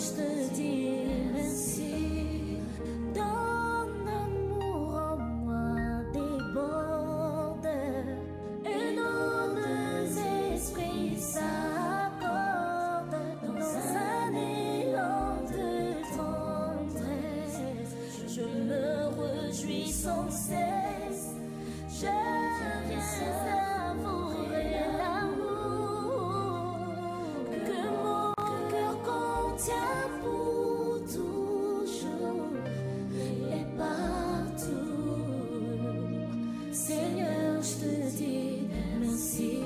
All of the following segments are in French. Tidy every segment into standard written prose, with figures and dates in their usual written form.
je te dis merci. Ton amour en moi déborde et nos deux esprits s'accordent dans un élan de tendresse. Je me réjouis sans cesse. Je viens savourer l'amour que mon cœur contient pour toujours et partout. Seigneur, je te dis merci.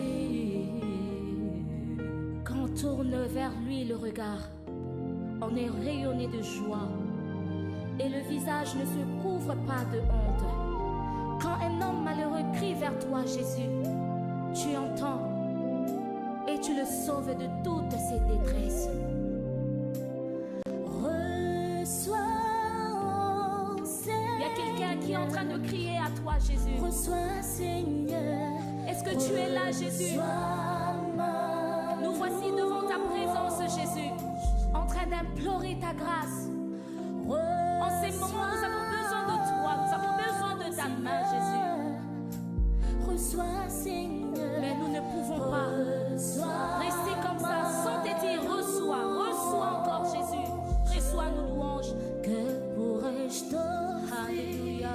Quand on tourne vers lui le regard, on est rayonné de joie et le visage ne se couvre pas de honte. Quand un homme malheureux crie vers toi, Jésus, tu entends et tu le sauves de toutes ses détresses. Reçois, oh Seigneur. Il y a quelqu'un qui est en train de crier à toi, Jésus. Reçois, Seigneur. Est-ce que tu es là, Jésus? Nous voici devant ta présence, Jésus, en train d'implorer ta grâce. En ces moments, nous avons besoin de toi, nous avons besoin de ta main, Jésus. Reçois, Seigneur. Mais nous ne pouvons pas rester comme ça sans te dire reçois, reçois encore, Jésus. Reçois nos louanges. Que pourrais-je t'offrir? Alléluia.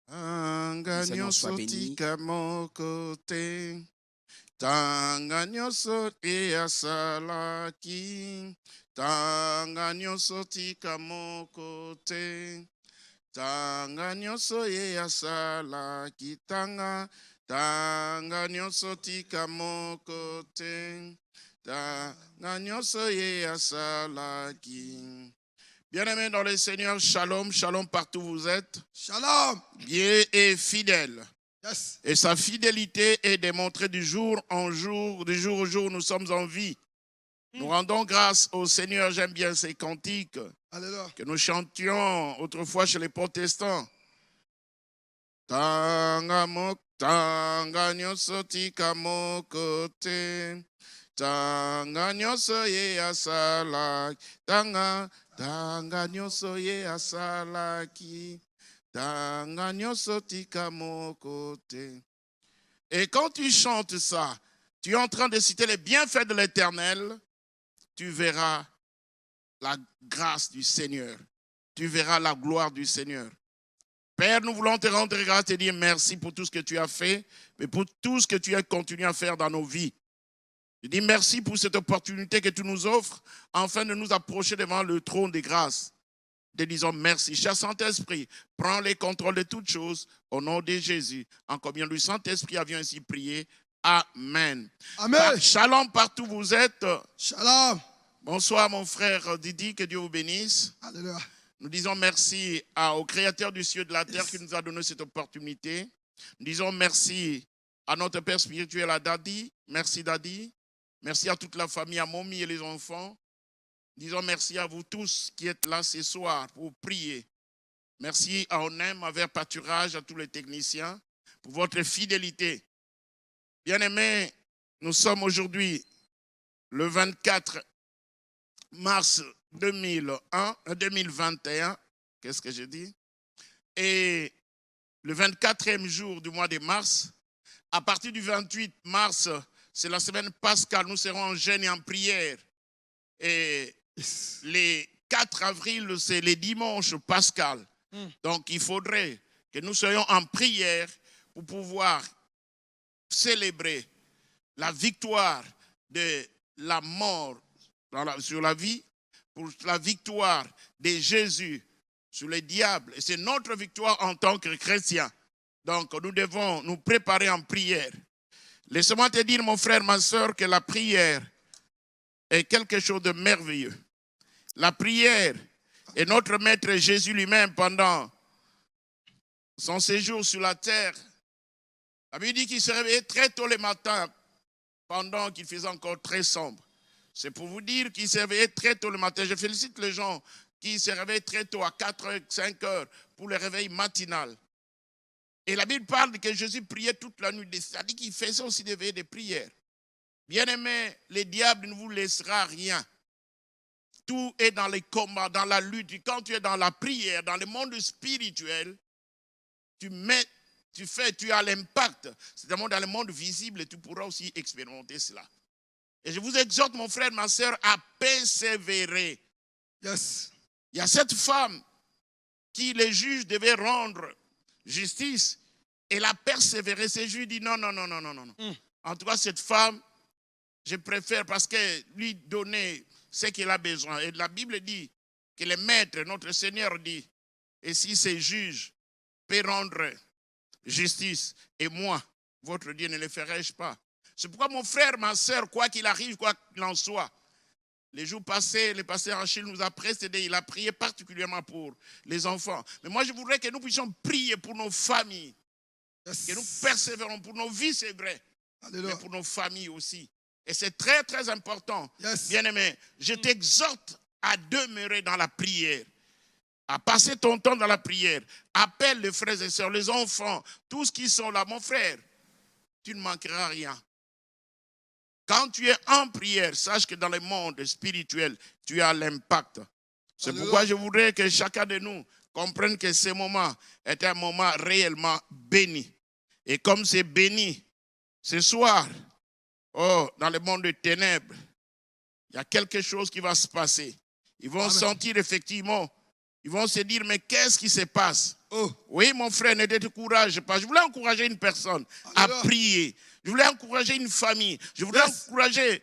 Tanganyo sotika mokote. Tanganyo sote asalaki. Tanganyo sotika mokote. Tanganyo soye asalaki. Tanganyo sotika mokote. Tanganyo soye asalaki. Bien-aimés dans le Seigneur, shalom, shalom partout où vous êtes. Shalom. Dieu est fidèle. Yes. Et sa fidélité est démontrée du jour en jour, du jour au jour, nous sommes en vie. Nous rendons grâce au Seigneur, j'aime bien ces cantiques que nous chantions autrefois chez les protestants. Tanga nyoso tika mokote, tanga nyoso ye asala, tanga nyoso ye asalaki. Et quand tu chantes ça, tu es en train de citer les bienfaits de l'Éternel, tu verras la grâce du Seigneur, tu verras la gloire du Seigneur. Père, nous voulons te rendre grâce et te dire merci pour tout ce que tu as fait, mais pour tout ce que tu as continué à faire dans nos vies. Je dis merci pour cette opportunité que tu nous offres, afin de nous approcher devant le trône des grâces. Te disons merci. Cher Saint-Esprit, prends les contrôles de toutes choses au nom de Jésus. En communion du Saint-Esprit, avions ainsi prié. Amen. Amen. Shalom partout où vous êtes. Shalom. Bonsoir mon frère Didi, que Dieu vous bénisse. Alléluia. Nous disons merci au Créateur du ciel et de la terre qui nous a donné cette opportunité. Nous disons merci à notre Père spirituel, à Dadi. Merci Dadi. Merci à toute la famille, à Momi et les enfants. Disons merci à vous tous qui êtes là ce soir pour prier. Merci à Onem, à Vers Pâturage, à tous les techniciens pour votre fidélité. Bien-aimés, nous sommes aujourd'hui le 24 mars 2021. Qu'est-ce que je dis? Et le 24e jour du mois de mars, à partir du 28 mars, c'est la semaine pascale. Nous serons en jeûne et en prière. Et les 4 avril, c'est les dimanches pascal. Donc, il faudrait que nous soyons en prière pour pouvoir célébrer la victoire de la mort sur la vie, pour la victoire de Jésus sur le diable. Et c'est notre victoire en tant que chrétiens. Donc, nous devons nous préparer en prière. Laisse-moi te dire, mon frère, ma soeur, que la prière est quelque chose de merveilleux. La prière est notre maître Jésus lui-même pendant son séjour sur la terre. La Bible dit qu'il se réveillait très tôt le matin pendant qu'il faisait encore très sombre. C'est pour vous dire qu'il se réveillait très tôt le matin. Je félicite les gens qui se réveillent très tôt à 4 h, 5 h pour le réveil matinal. Et la Bible parle que Jésus priait toute la nuit. C'est-à-dire qu'il faisait aussi des veillées de prière. Bien-aimés, le diable ne vous laissera rien. Tout est dans les combats, dans la lutte. Quand tu es dans la prière, dans le monde spirituel, tu as l'impact. C'est-à-dire dans le monde visible, tu pourras aussi expérimenter cela. Et je vous exhorte, mon frère, ma soeur, à persévérer. Yes. Il y a cette femme qui les juges devaient rendre justice. Elle a persévéré. Ces juges disent non. En tout cas, cette femme, je préfère parce qu'elle lui donnait ce qu'elle a besoin. Et la Bible dit que le maître, notre Seigneur dit, et si ces juges peuvent rendre justice, et moi, votre Dieu, ne le ferai-je pas? C'est pourquoi mon frère, ma soeur, quoi qu'il arrive, quoi qu'il en soit, les jours passés, le pasteur Achille nous a précédés, il a prié particulièrement pour les enfants. Mais moi, je voudrais que nous puissions prier pour nos familles, que nous persévérons pour nos vies, c'est vrai, mais pour nos familles aussi. Et c'est très, très important. Bien-aimé, je t'exhorte à demeurer dans la prière, à passer ton temps dans la prière. Appelle les frères et sœurs, les enfants, tous qui sont là. Mon frère, tu ne manqueras rien. Quand tu es en prière, sache que dans le monde spirituel, tu as l'impact. C'est pourquoi je voudrais que chacun de nous comprenne que ce moment est un moment réellement béni. Et comme c'est béni, ce soir, dans le monde des ténèbres, il y a quelque chose qui va se passer. Ils vont sentir effectivement, ils vont se dire, mais qu'est-ce qui se passe? Oui, mon frère, ne te décourage pas. Je voulais encourager une personne à prier. Je voulais encourager une famille. Je voulais encourager.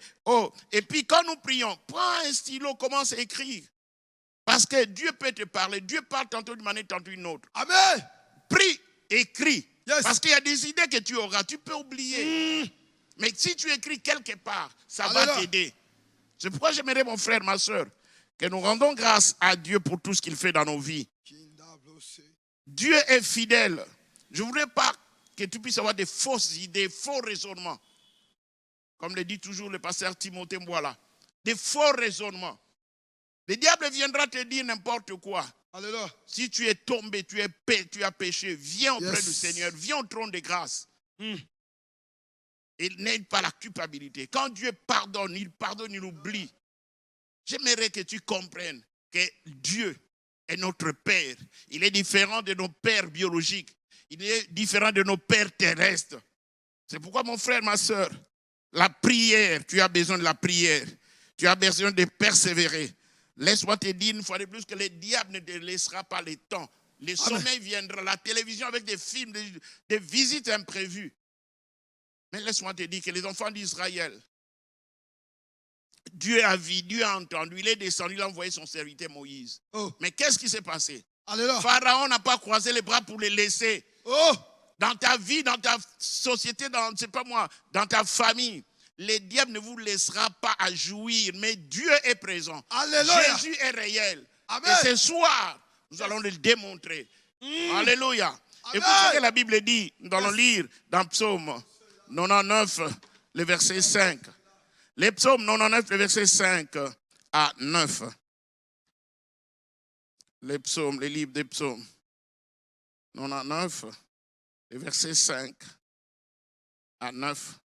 Et puis quand nous prions, prends un stylo, commence à écrire. Parce que Dieu peut te parler. Dieu parle tantôt d'une manière, tantôt d'une autre. Amen. Prie, écris. Parce qu'il y a des idées que tu auras. Tu peux oublier. Mais si tu écris quelque part, ça va t'aider. C'est pourquoi j'aimerais, mon frère, ma soeur, que nous rendons grâce à Dieu pour tout ce qu'il fait dans nos vies. Dieu est fidèle. Je ne voudrais pas que tu puisses avoir des fausses idées, faux raisonnements. Comme le dit toujours le pasteur Timothée Mboala. Des faux raisonnements. Le diable viendra te dire n'importe quoi. Alléluia. Si tu es tombé, tu as péché, viens auprès du Seigneur, viens au trône de grâce. Il n'aide pas la culpabilité. Quand Dieu pardonne, il oublie. J'aimerais que tu comprennes que Dieu est notre Père. Il est différent de nos pères biologiques. Il est différent de nos pères terrestres. C'est pourquoi, mon frère, ma soeur, la prière, tu as besoin de la prière. Tu as besoin de persévérer. Laisse-moi te dire une fois de plus que le diable ne te laissera pas le temps. Le sommeil viendra, la télévision avec des films, des visites imprévues. Mais laisse-moi te dire que les enfants d'Israël, Dieu a vu, Dieu a entendu, il est descendu, il a envoyé son serviteur Moïse. Mais qu'est-ce qui s'est passé? Alléluia. Pharaon n'a pas croisé les bras pour les laisser. Dans ta vie, dans ta société, dans ta famille, le diable ne vous laissera pas à jouir, mais Dieu est présent. Alléluia. Jésus est réel. Amen. Et ce soir, nous allons le démontrer. Alléluia. Écoutez ce que la Bible dit. Nous allons lire dans Psaume 99, le verset 5. Les psaumes 99, le verset 5 à 9. Les psaumes, les livres des psaumes. 99, le verset 5 à 9.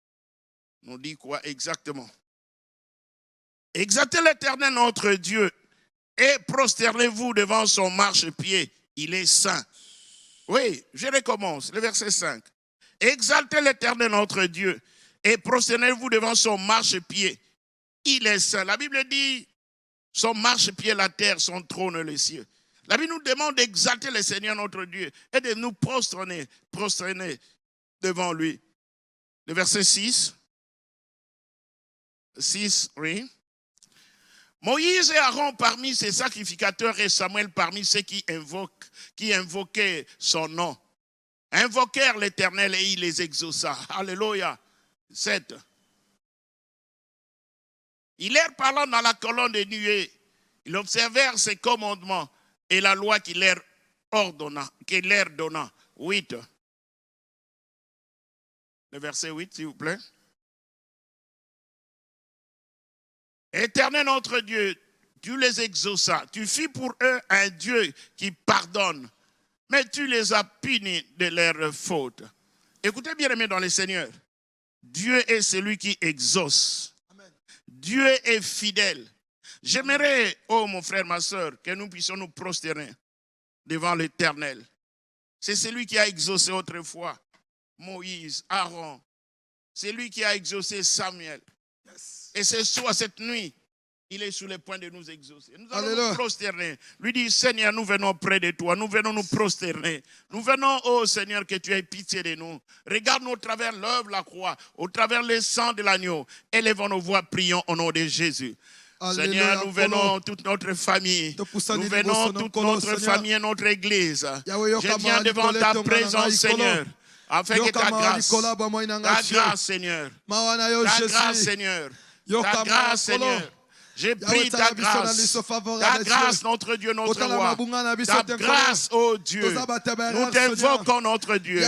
Nous dit quoi exactement? Exaltez l'Éternel notre Dieu et prosternez-vous devant son marchepied. Il est saint. Oui, je recommence, le verset 5. Exaltez l'Éternel notre Dieu et prosternez-vous devant son marchepied. Il est saint. La Bible dit, son marchepied la terre, son trône les cieux. La Bible nous demande d'exalter le Seigneur notre Dieu et de nous prosterner devant lui. Le verset 6. 6, oui. Moïse et Aaron parmi ses sacrificateurs et Samuel parmi ceux qui invoquaient son nom. Invoquèrent l'Éternel et il les exauça. Alléluia. 7. Ils leur parlant dans la colonne de nuée. Ils observèrent ses commandements et la loi qu'il leur donna. 8. Le verset 8, s'il vous plaît. Éternel notre Dieu, tu les exauças. Tu fis pour eux un Dieu qui pardonne. Mais tu les as punis de leurs fautes. Écoutez bien, aimés dans le Seigneur. Dieu est celui qui exauce. Amen. Dieu est fidèle. J'aimerais, oh mon frère, ma soeur, que nous puissions nous prosterner devant l'Éternel. C'est celui qui a exaucé autrefois Moïse, Aaron. C'est lui qui a exaucé Samuel. Yes. Et ce soir, cette nuit, il est sur le point de nous exaucer. Nous allons Alléluia. nous prosterner. Lui dit, Seigneur, nous venons près de toi. Nous venons nous prosterner. Nous venons, oh Seigneur, que tu aies pitié de nous. Regarde-nous au travers l'œuvre de la croix, au travers le sang de l'agneau. Élevons nos voix, prions au nom de Jésus. Alléluia. Seigneur, nous venons toute notre famille. Nous venons toute notre famille et notre église. Je viens devant ta présence, Seigneur, afin que ta grâce, Seigneur, ta grâce, Seigneur, ta grâce, Seigneur. J'ai pris ta grâce, notre Dieu, notre roi, ta grâce, ô Dieu. Nous t'invoquons, notre Dieu.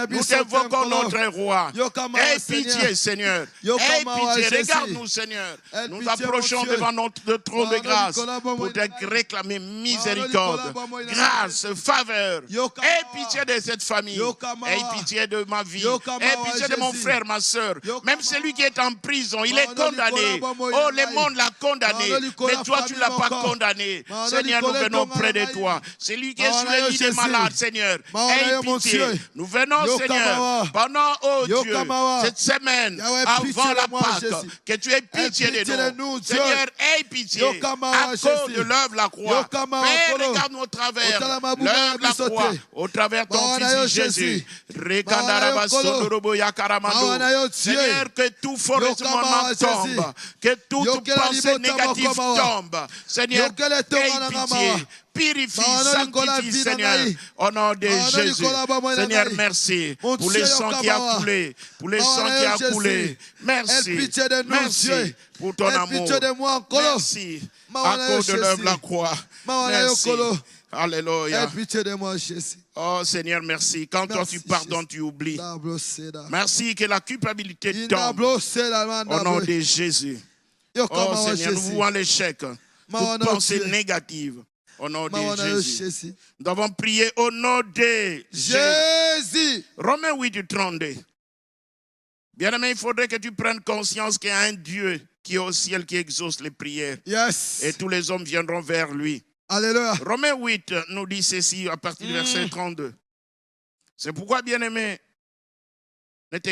Nous t'invoquons, notre roi. Aie pitié, Seigneur. Aie pitié. Regarde-nous, Seigneur. Nous approchons devant notre trône de grâce pour te réclamer miséricorde, grâce, faveur. Aie pitié de cette famille. Aie pitié de ma vie. Aie pitié de mon frère, ma soeur. Même celui qui est en prison, il est condamné. Oh, le monde l'a condamné. Mais toi, tu ne l'as pas condamné. Seigneur, nous venons près de toi. C'est lui qui est sur le lit des malades, Seigneur. Aie pitié. Nous venons, Seigneur, pendant, oh Dieu, cette semaine, avant la Pâque, que tu aies pitié de nous. Seigneur, aie pitié. À cause de l'œuvre de la croix. Père, regarde-nous au travers l'œuvre de la croix, au travers ton Fils Jésus. Seigneur, que tout faux raisonnement tombe. Que toute pensée négative tombe. Seigneur, aie pitié. Purifie, sanctifie, Seigneur, au nom de Jésus. Seigneur, merci pour le sang qui a coulé. Pour le sang qui a coulé. Merci. Merci pour ton amour. Merci à cause de l'œuvre de la croix. Merci. Alléluia. Oh Seigneur, merci. Quand toi tu pardonnes, tu oublies. Merci que la culpabilité tombe au nom de Jésus. Oh Seigneur, nous voyons l'échec. Toute pensée négative. Au nom de Jésus. Nous avons prié au nom de Jésus. Romains 8, 32. Bien-aimé, il faudrait que tu prennes conscience qu'il y a un Dieu qui est au ciel, qui exauce les prières. Yes. Et tous les hommes viendront vers lui. Alléluia. Romains 8 nous dit ceci à partir du verset 32. C'est pourquoi, bien-aimé, ne te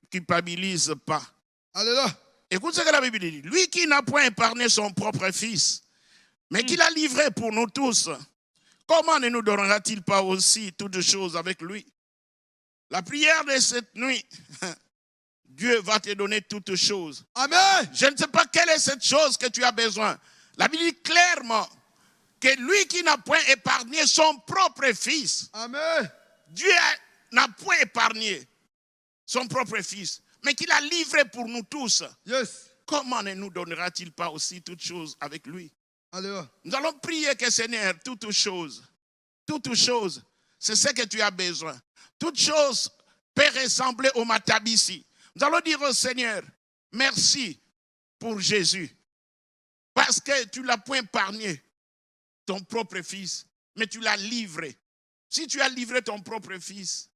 culpabilise pas. Alléluia. Écoute ce que la Bible dit. Lui qui n'a point épargné son propre fils, mais qui l'a livré pour nous tous, comment ne nous donnera-t-il pas aussi toutes choses avec lui? La prière de cette nuit, Dieu va te donner toutes choses. Amen. Je ne sais pas quelle est cette chose que tu as besoin. La Bible dit clairement que lui qui n'a point épargné son propre fils, Amen. Dieu n'a point épargné son propre fils, mais qu'il a livré pour nous tous. Yes. Comment ne nous donnera-t-il pas aussi toutes choses avec lui? Alléluia. Nous allons prier que Seigneur, toutes choses, c'est ce que tu as besoin. Toute chose peut ressembler au matabissi. Nous allons dire au Seigneur, merci pour Jésus. Parce que tu ne l'as point épargné, ton propre fils, mais tu l'as livré. Si tu as livré ton propre fils,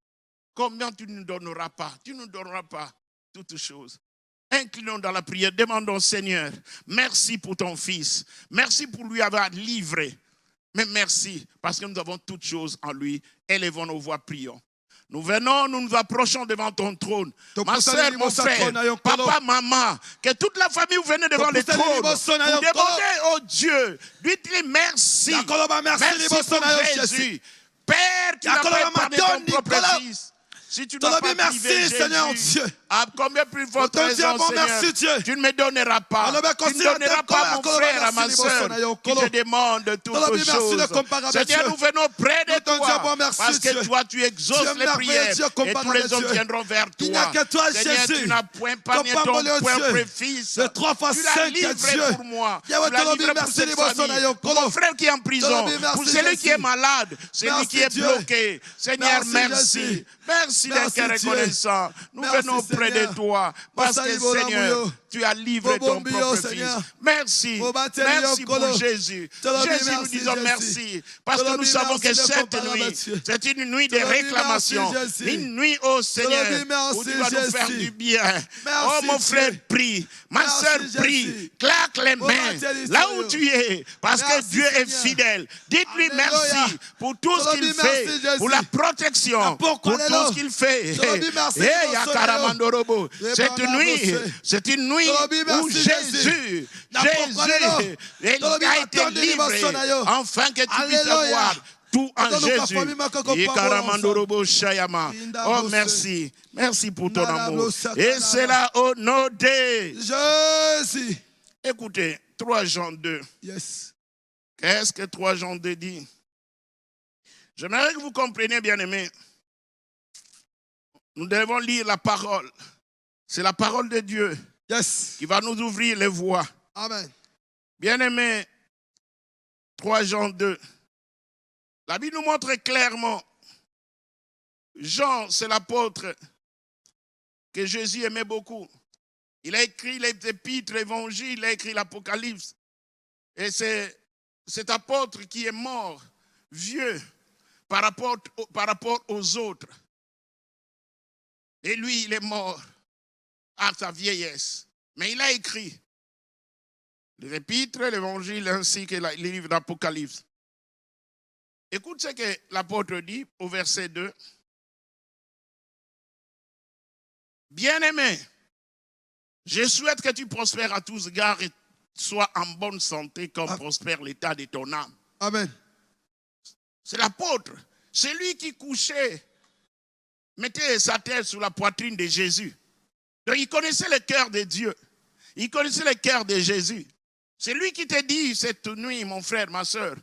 combien tu ne nous donneras pas? Tu ne nous donneras pas toutes choses. Inclinons dans la prière, demandons Seigneur, merci pour ton fils. Merci pour lui avoir livré. Mais merci parce que nous avons toutes choses en lui. Élevons nos voix, prions. Nous venons, nous nous approchons devant ton trône. Ma soeur, mon frère, papa, maman, que toute la famille vous venez devant le trône. Vous demandez au Dieu, lui dire merci. Merci pour Jésus. Père, tu n'as pas épargné ton propre fils. Si tu n'as pas privé Jésus, à combien plus forte raison, Seigneur, tu ne me donneras pas. Tu ne donneras pas mon frère à ma soeur qui te demande toutes choses. Seigneur, nous venons près de toi parce que toi, tu exauces les prières et tous les hommes viendront vers toi. Seigneur, tu n'as point épargné ton propre fils. Tu l'as livré pour moi. Tu l'as livré pour cette famille, pour mon frère qui est en prison, pour celui qui est malade, celui qui est bloqué. Seigneur, merci. Merci d'être reconnaissant. Nous venons près de toi parce que, Seigneur, tu as livré ton propre Fils. Merci. Merci pour Jésus. Jésus, nous disons merci. Parce que nous savons que cette nuit, c'est une nuit de réclamation. Une nuit, oh Seigneur, où tu vas nous faire du bien. Oh mon frère, prie. Ma soeur, prie. Claque les mains là où tu es. Parce que Dieu est fidèle. Dites-lui merci pour tout ce qu'il fait. Pour la protection. Pour tout ce qu'il fait. C'est une nuit où Jésus a été livré, afin que tu puisses avoir tout en Jésus. Oh, merci. Merci pour ton amour. Et c'est là au nom de Jésus. Écoutez, 3 Jean 2. Yes. Qu'est-ce que 3 Jean 2 dit? J'aimerais que vous compreniez, bien-aimés. Nous devons lire la parole. C'est la parole de Dieu, yes, qui va nous ouvrir les voies. Amen. Bien-aimés, 3 Jean 2. La Bible nous montre clairement, Jean, c'est l'apôtre que Jésus aimait beaucoup. Il a écrit les épîtres, l'évangile, il a écrit l'Apocalypse. Et c'est cet apôtre qui est mort, vieux, par rapport aux autres. Et lui, il est mort à sa vieillesse. Mais il a écrit les épîtres, l'évangile ainsi que les livres d'Apocalypse. Écoute ce que l'apôtre dit au verset 2. Bien-aimé, je souhaite que tu prospères à tous égards et sois en bonne santé comme prospère l'état de ton âme. Amen. C'est l'apôtre. C'est lui qui couchait, mettait sa tête sur la poitrine de Jésus. Donc il connaissait le cœur de Dieu. Il connaissait le cœur de Jésus. C'est lui qui te dit cette nuit, mon frère, ma soeur.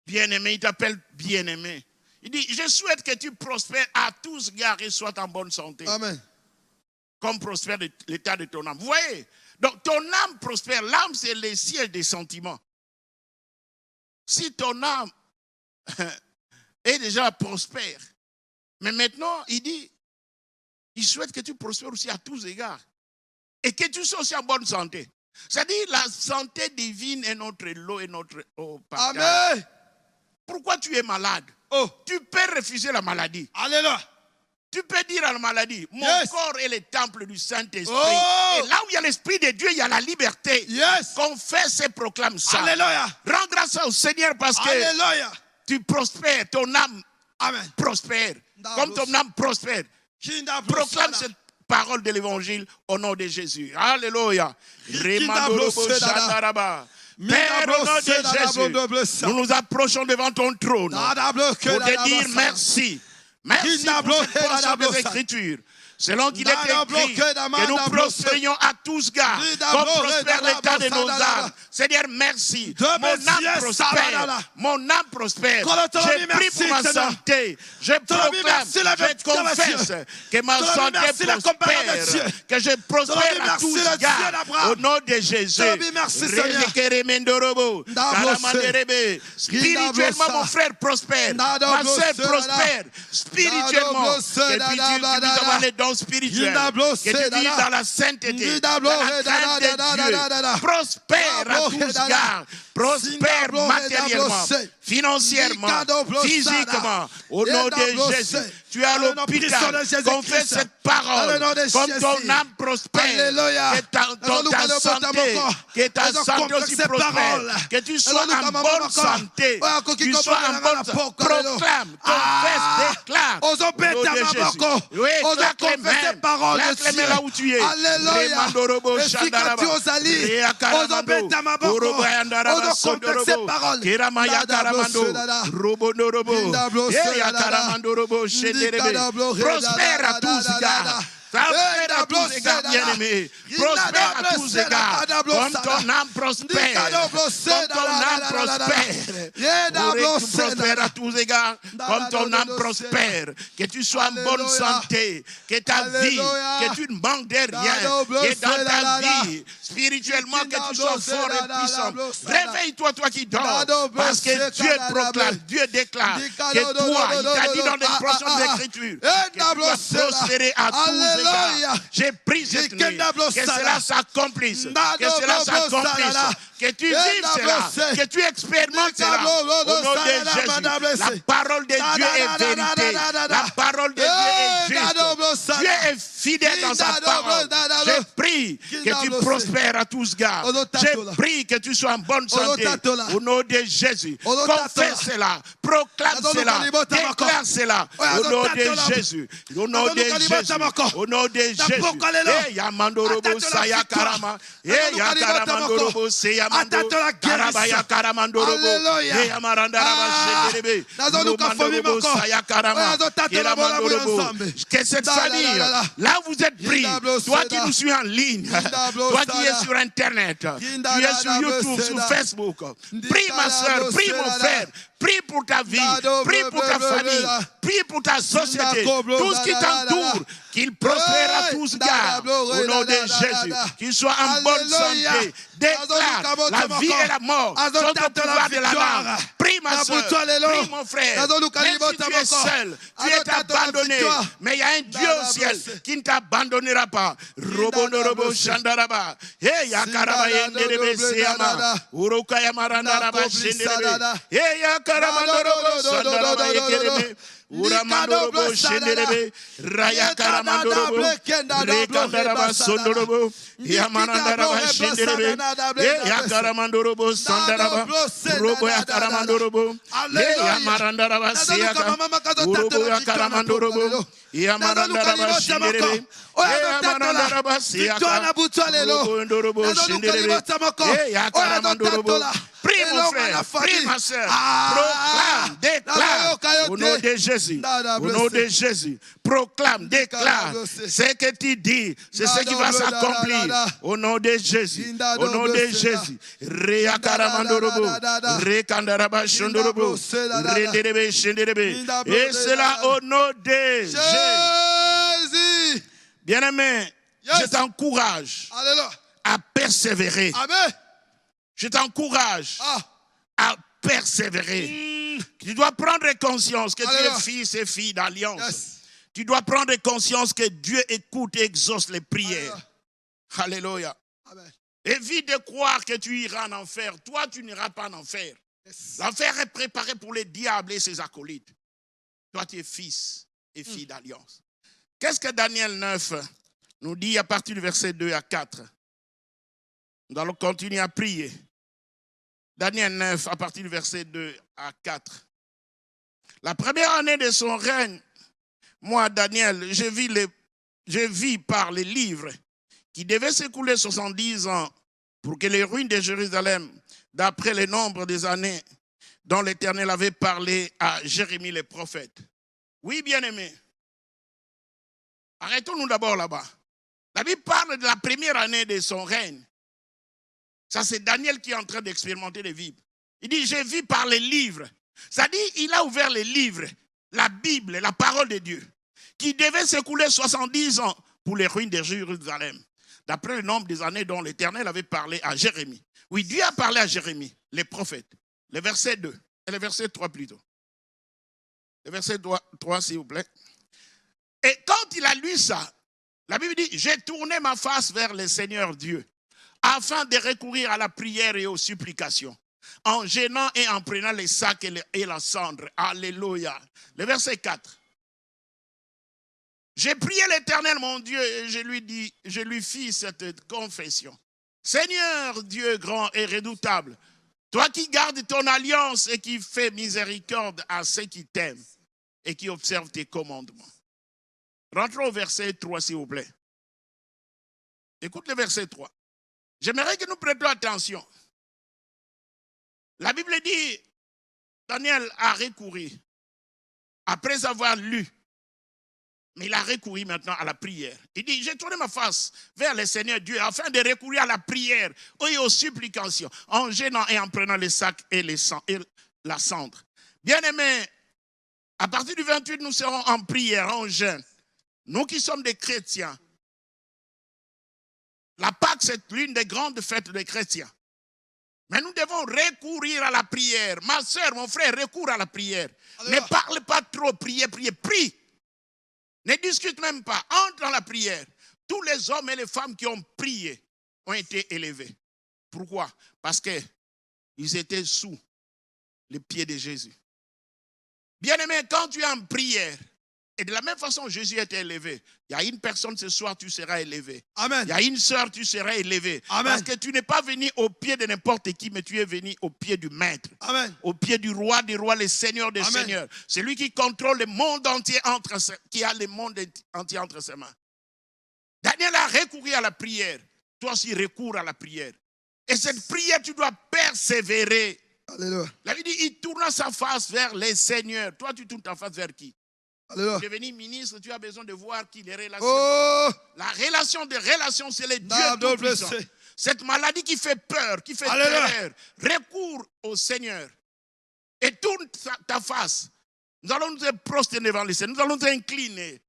Bien-aimé, il t'appelle bien-aimé. Il dit, je souhaite que tu prospères à tous égards et sois en bonne santé. Amen. Comme prospère l'état de ton âme. Vous voyez? Donc ton âme prospère. L'âme, c'est le siège des sentiments. Si ton âme est déjà prospère, mais maintenant, il dit, il souhaite que tu prospères aussi à tous égards. Et que tu sois aussi en bonne santé. C'est-à-dire, la santé divine est notre lot et notre partage. Amen. Pourquoi tu es malade? Oh. Tu peux refuser la maladie. Alléluia. Tu peux dire à la maladie, mon corps est le temple du Saint-Esprit. Oh. Et là où il y a l'Esprit de Dieu, il y a la liberté. Yes. Confesse et proclame ça. Alléluia. Rends grâce au Seigneur parce que Alléluia. tu prospères, ton âme Amen. prospère. Comme ton âme prospère. Proclame cette parole de l'évangile au nom de Jésus. Alléluia. Père, au nom de Jésus, nous nous approchons devant ton trône pour te dire merci. Merci pour cette portion des Écritures. Selon qu'il est écrit que nous prospérions à tous gards, comme prospère l'état de nos âmes. Seigneur, merci. Mon âme prospère. Mon âme prospère. Je prie pour ma santé. Je proclame, je confesse que ma santé prospère. Que je prospère à tous gards. Au nom de Jésus. Spirituellement, mon frère prospère. Ma soeur prospère. Spirituellement, que tu puisses avoir les dons spirituels, que tu vives dans la sainteté, dans la crainte de Dieu, prospère à tous gards, prospère matériellement, financièrement, physiquement, au nom de Jésus. Tu es à l'hôpital, confesse cette parole, comme ton âme prospère, que ta santé, que ta santé aussi prospère, que tu sois en bonne santé, tu sois en bonne santé, proclame, confesse, déclare, au nom de Jésus. Oui, claque les mains là où tu es. Alléluia. Prospère à tous égards. Prospère à tous égards, bien-aimés. Prospère à tous égards. Comme ton âme prospère. Comme ton âme prospère. Prospère à tous égards. Comme ton âme prospère. Que tu sois en bonne santé. Que ta vie, que tu ne manques de rien. Que dans ta vie, spirituellement, que tu sois fort et puissant. Réveille-toi, toi qui dors. Parce que Dieu proclame, Dieu déclare que toi, il t'a dit dans l'expression de l'Écriture, que tu vas prospérer à tous égards. Alléluia. J'ai pris cette nuit. Que cela s'accomplisse. Que cela s'accomplisse. Que tu vives cela. Que tu expérimentes cela. Au nom de Jésus. La parole de Dieu est vérité. La parole de Dieu est juste. Dieu est fidèle dans sa parole. Je prie que tu prospères à tous gards. Je prie que tu sois en bonne santé. Au nom de Jésus. Confesse cela. Proclame cela. Déclare cela. Au nom de Jésus. Au nom de Jésus. Au nom de Jésus. Eh, Yamandorobo Saya Karama. Eh, Yakaramandorobo Seyamando. Karabaya Karamandorobo. Eh, Yamarandaraба Shekerebe. Romandorobo Saya Karama. Que cette famille, là où vous êtes pris, toi qui nous suis en ligne, toi qui es sur Internet, tu es sur YouTube, sur Facebook, prie ma soeur, prie mon frère, prie pour ta vie, prie pour ta famille, prie pour ta société, tout ce qui t'entoure, qu'il prospère à tous gards, au nom de Jésus, qu'il soit en bonne santé. Déclare, la vie et la mort sont au pouvoir de la langue. Prie ma soeur, prie mon frère, même si tu es seul, tu es abandonné, mais il y a un Dieu au ciel qui ne t'abandonnera pas. Robo Shandaraba, hey Yakaraba Yenderebe Seyama, Urokaya Marandaraba Shenderebe, hey Yakaramandorobo Sandaraba Yekerebe. Uramandorobo Shenderebe, Raya Karamandorobo, Rekandaraba Sondorobo, Yamanandaraba Shenderebe, Yakaramandorobo Sandaraba, Robo Yakaramandorobo, Yamarandaraba Seyaka, Urobo Yakaramandorobo, Yamarandaraba Shenderebe, Yamarandaraba Seyaka, Urobo Ndorobo Shenderebe, Yakaramandorobo. Prie mon frère, prie ma soeur, proclame, déclare au nom de Jésus, au nom de Jésus, proclame, déclare ce que tu dis, c'est ce qui va s'accomplir au nom de Jésus, au nom de Jésus. Rea Karamandorobo, Rekandaraba Shondorobo, Renderebe Shenderebe, et cela au nom de Jésus. Bien-aimé, je t'encourage à persévérer. Amen. Je t'encourage à persévérer. Tu dois prendre conscience que tu es fils et fille d'alliance. Yes. Tu dois prendre conscience que Dieu écoute et exauce les prières. Alléluia. Évite de croire que tu iras en enfer. Toi, tu n'iras pas en enfer. Yes. L'enfer est préparé pour les diables et ses acolytes. Toi, tu es fils et fille d'alliance. Qu'est-ce que Daniel 9 nous dit à partir du verset 2 à 4? Nous allons continuer à prier. Daniel 9, à partir du verset 2 à 4. La première année de son règne, moi, Daniel, je vis par les livres qui devaient s'écouler 70 ans pour que les ruines de Jérusalem, d'après le nombre des années dont l'Éternel avait parlé à Jérémie le prophète. Oui, bien-aimé. Arrêtons-nous d'abord là-bas. La Bible parle de la première année de son règne. Ça, c'est Daniel qui est en train d'expérimenter les vivres. Il dit, je vis par les livres. Ça dit, il a ouvert les livres, la Bible, la parole de Dieu, qui devait s'écouler 70 ans pour les ruines de Jérusalem, d'après le nombre des années dont l'Éternel avait parlé à Jérémie. Oui, Dieu a parlé à Jérémie, les prophètes. Le verset 2, et le verset 3 plutôt. Le verset 3, s'il vous plaît. Et quand il a lu ça, la Bible dit, j'ai tourné ma face vers le Seigneur Dieu, afin de recourir à la prière et aux supplications, en gênant et en prenant les sacs et la cendre. Alléluia. Le verset 4. J'ai prié l'Éternel, mon Dieu, et je lui fis cette confession. Seigneur Dieu grand et redoutable, toi qui gardes ton alliance et qui fais miséricorde à ceux qui t'aiment et qui observent tes commandements. Rentrons au verset 3, s'il vous plaît. Écoute le verset 3. J'aimerais que nous prêtions attention. La Bible dit, Daniel a recouru, après avoir lu, mais il a recouru maintenant à la prière. Il dit, j'ai tourné ma face vers le Seigneur Dieu afin de recourir à la prière et aux supplications, en gênant et en prenant les sacs et la cendre. Bien-aimés, à partir du 28, nous serons en prière, en jeûne. Nous qui sommes des chrétiens, la Pâque, c'est l'une des grandes fêtes des chrétiens. Mais nous devons recourir à la prière. Ma soeur, mon frère, recours à la prière. Alléluia. Ne parle pas trop, prie. Ne discute même pas. Entre dans la prière. Tous les hommes et les femmes qui ont prié ont été élevés. Pourquoi? Parce qu'ils étaient sous les pieds de Jésus. Bien-aimé, quand tu es en prière, et de la même façon Jésus était élevé, il y a une personne ce soir, tu seras élevé. Amen. Il y a une sœur, tu seras élevé. Amen. Parce que tu n'es pas venu au pied de n'importe qui, mais tu es venu au pied du Maître. Amen. Au pied du roi des rois, le Seigneur des Amen. seigneurs. C'est lui qui contrôle le monde entier, qui a le monde entier entre ses mains. Daniel a recouru à la prière. Toi aussi, recours à la prière. Et cette prière, tu dois persévérer. Alléluia. La Bible dit, il tourna sa face vers les seigneurs. Toi, tu tournes ta face vers qui? Alléluia. Devenir ministre, tu as besoin de voir qui les relations. Oh, La relation de relations, c'est le Dieu Dieu tout-puissant. blessé. Cette maladie qui fait peur, qui fait Alléluia. terreur, recours au Seigneur. Et tourne ta face. Nous allons nous prosterner devant le Seigneur. Nous allons nous incliner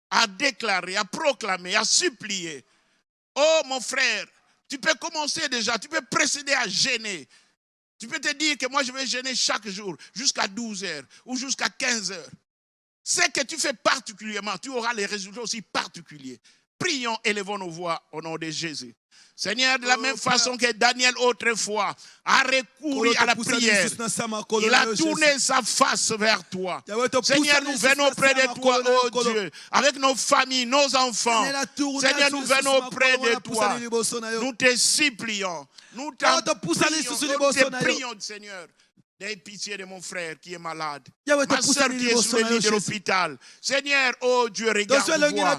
à déclarer, à proclamer, à supplier. Oh mon frère, tu peux commencer déjà, tu peux précéder à gêner. Tu peux te dire que moi je vais gêner chaque jour jusqu'à 12 heures ou jusqu'à 15 heures. Ce que tu fais particulièrement, tu auras les résultats aussi particuliers. Prions, élevons nos voix au nom de Jésus. Seigneur, de la même façon que Daniel autrefois a recouru à la prière, il a tourné sa face vers toi. Seigneur, nous venons près de toi, oh Dieu, avec nos familles, nos enfants. Seigneur, nous venons près de toi. Nous te supplions. Nous te prions, Seigneur. N'aie pitié de mon frère qui est malade. Ma soeur qui est sur le lit de l'hôpital. Seigneur, oh Dieu, regarde-moi.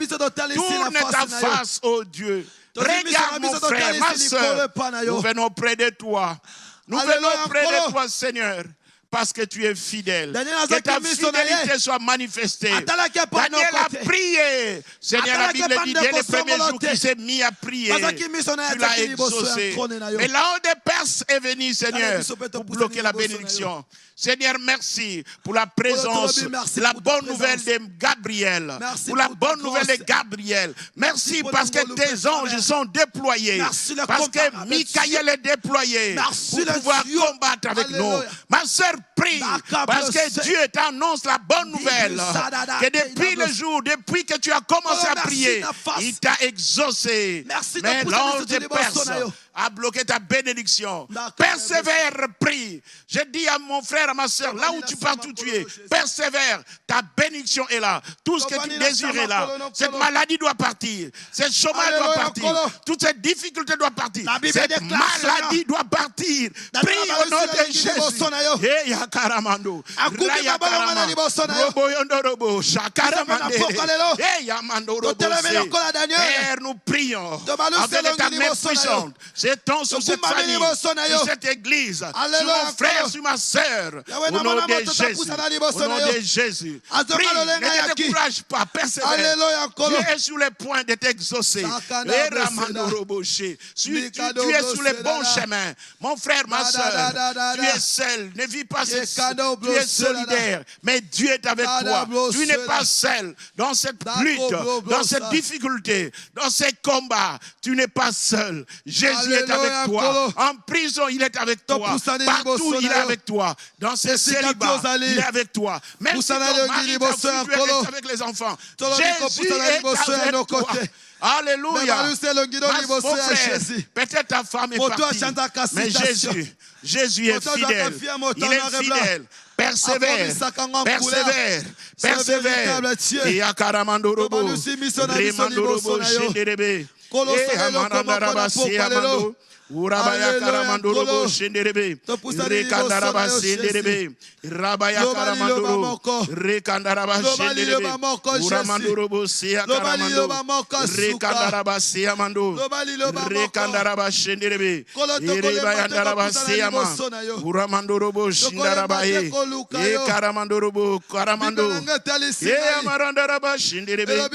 Tourne ta face, oh Dieu. Regarde mon frère, ma soeur. Nous venons près de toi. Nous venons près de toi, Seigneur. Parce que tu es fidèle. Que ta fidélité soit manifestée. Daniel a prié. Seigneur, la Bible dit dès le premier jour qu'il s'est mis à prier, tu l'as exaucé. Mais l'ange des Perses est venu, Seigneur, pour bloquer la bénédiction. Seigneur, merci pour la présence, la bonne nouvelle de Gabriel. Pour la bonne nouvelle de Gabriel. Merci parce que tes anges sont déployés. Parce que Michael est déployé pour pouvoir combattre avec nous. Ma soeur prie parce que Dieu t'annonce la bonne nouvelle. Que depuis le jour, depuis que tu as commencé à prier, il t'a exaucé. Mais l'ange des Perses a bloqué ta bénédiction. Persévère, prie. Je dis à mon frère, à ma soeur, là où tu pars, où tu es, persévère. Ta bénédiction est là. Tout ce que tu désires est là. Cette maladie doit partir. Ce chômage doit partir. Toute cette difficulté doit partir. Cette maladie doit partir. Prie au nom de Jésus. Hey, Yakaramando. Père, nous prions avec ta main puissante. C'est ton sur cette famille, sur cette église, sur mon frère, sur ma soeur. Au nom de Jésus. Au nom de Jésus. Prie, ne te décourage pas, persévère. Dieu est sur le point de t'exaucer. Tu es sur le bon chemin. Mon frère, ma soeur, tu es seul. Ne vis pas seul. Tu es solidaire. Mais Dieu est avec toi. Tu n'es pas seul dans cette lutte, dans cette difficulté, dans ces combats. Tu n'es pas seul. Jésus est avec toi. En prison, il est avec toi. Partout, il est avec toi. Dans ces célibats, il est avec toi. Même si ton mari t'a fui, tu es avec les enfants. Jésus est avec toi. Alléluia. Mon frère, peut-être ta femme est partie, mais Jésus est fidèle. Il est fidèle. Persévère, persévère, persévère. Et à Karamandorobo, Remandorobo, Shenderebe, et Amandarabasi, Amando. Urabaya Karamandorobo Shenderebe, Rekandaraba Shenderebe, Rabaya Karamandoro, Rekandaraba Shenderebe, Uramandorobo Sia Karamando, Rekandaraba Siamando, Rekandaraba Shenderebe, Erebaya Daraba Siama, Uramandorobo Shindarabaye, E Karamandorobo Karamando, E Amarandaraba Shenderebe,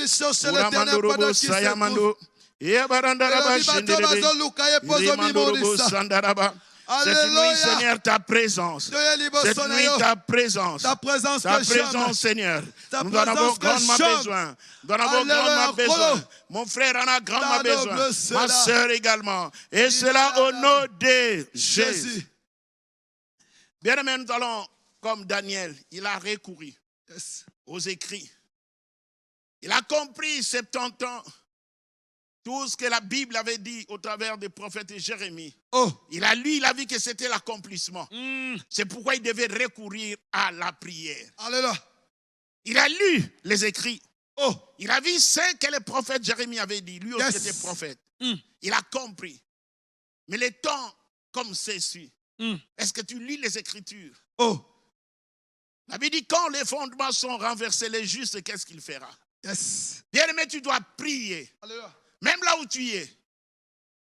Uramandorobo Sayamando. Cette nuit, Seigneur, ta présence. Cette nuit, ta présence. Ta présence, Seigneur. Nous en avons grandement besoin. Nous en avons grandement besoin. Mon frère en a grandement besoin. Ma soeur également. Et cela au nom de Jésus. Bien aimé, nous allons, comme Daniel, il a recouru aux écrits. Il a compris 70 ans. Tout ce que la Bible avait dit au travers des prophètes Jérémie. Oh. Il a lu, il a vu que c'était l'accomplissement. C'est pourquoi il devait recourir à la prière. Alléluia. Il a lu les écrits. Oh. Il a vu ce que le prophète Jérémie avait dit. Lui aussi Yes. était prophète. Il a compris. Mais les temps comme ceci, est-ce que tu lis les Écritures? Oh. La Bible dit, quand les fondements sont renversés, les justes, qu'est-ce qu'il fera? Yes. Bien aimé, tu dois prier. Alléluia. Même là où tu es,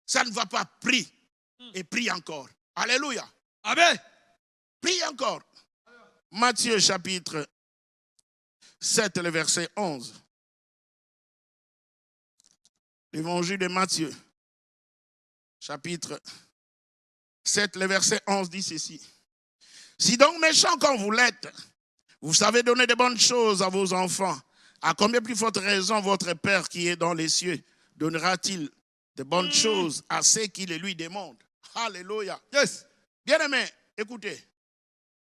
ça ne va pas. Prie. Et prie encore. Alléluia. Amen. Prie encore. Matthieu chapitre 7, le verset 11. L'évangile de Matthieu, chapitre 7, le verset 11 dit ceci. Si donc méchant comme vous l'êtes, vous savez donner de bonnes choses à vos enfants, à combien plus forte raison votre Père qui est dans les cieux donnera-t-il de bonnes choses à ceux qui les lui demandent? Alléluia. Yes. Bien-aimés, écoutez,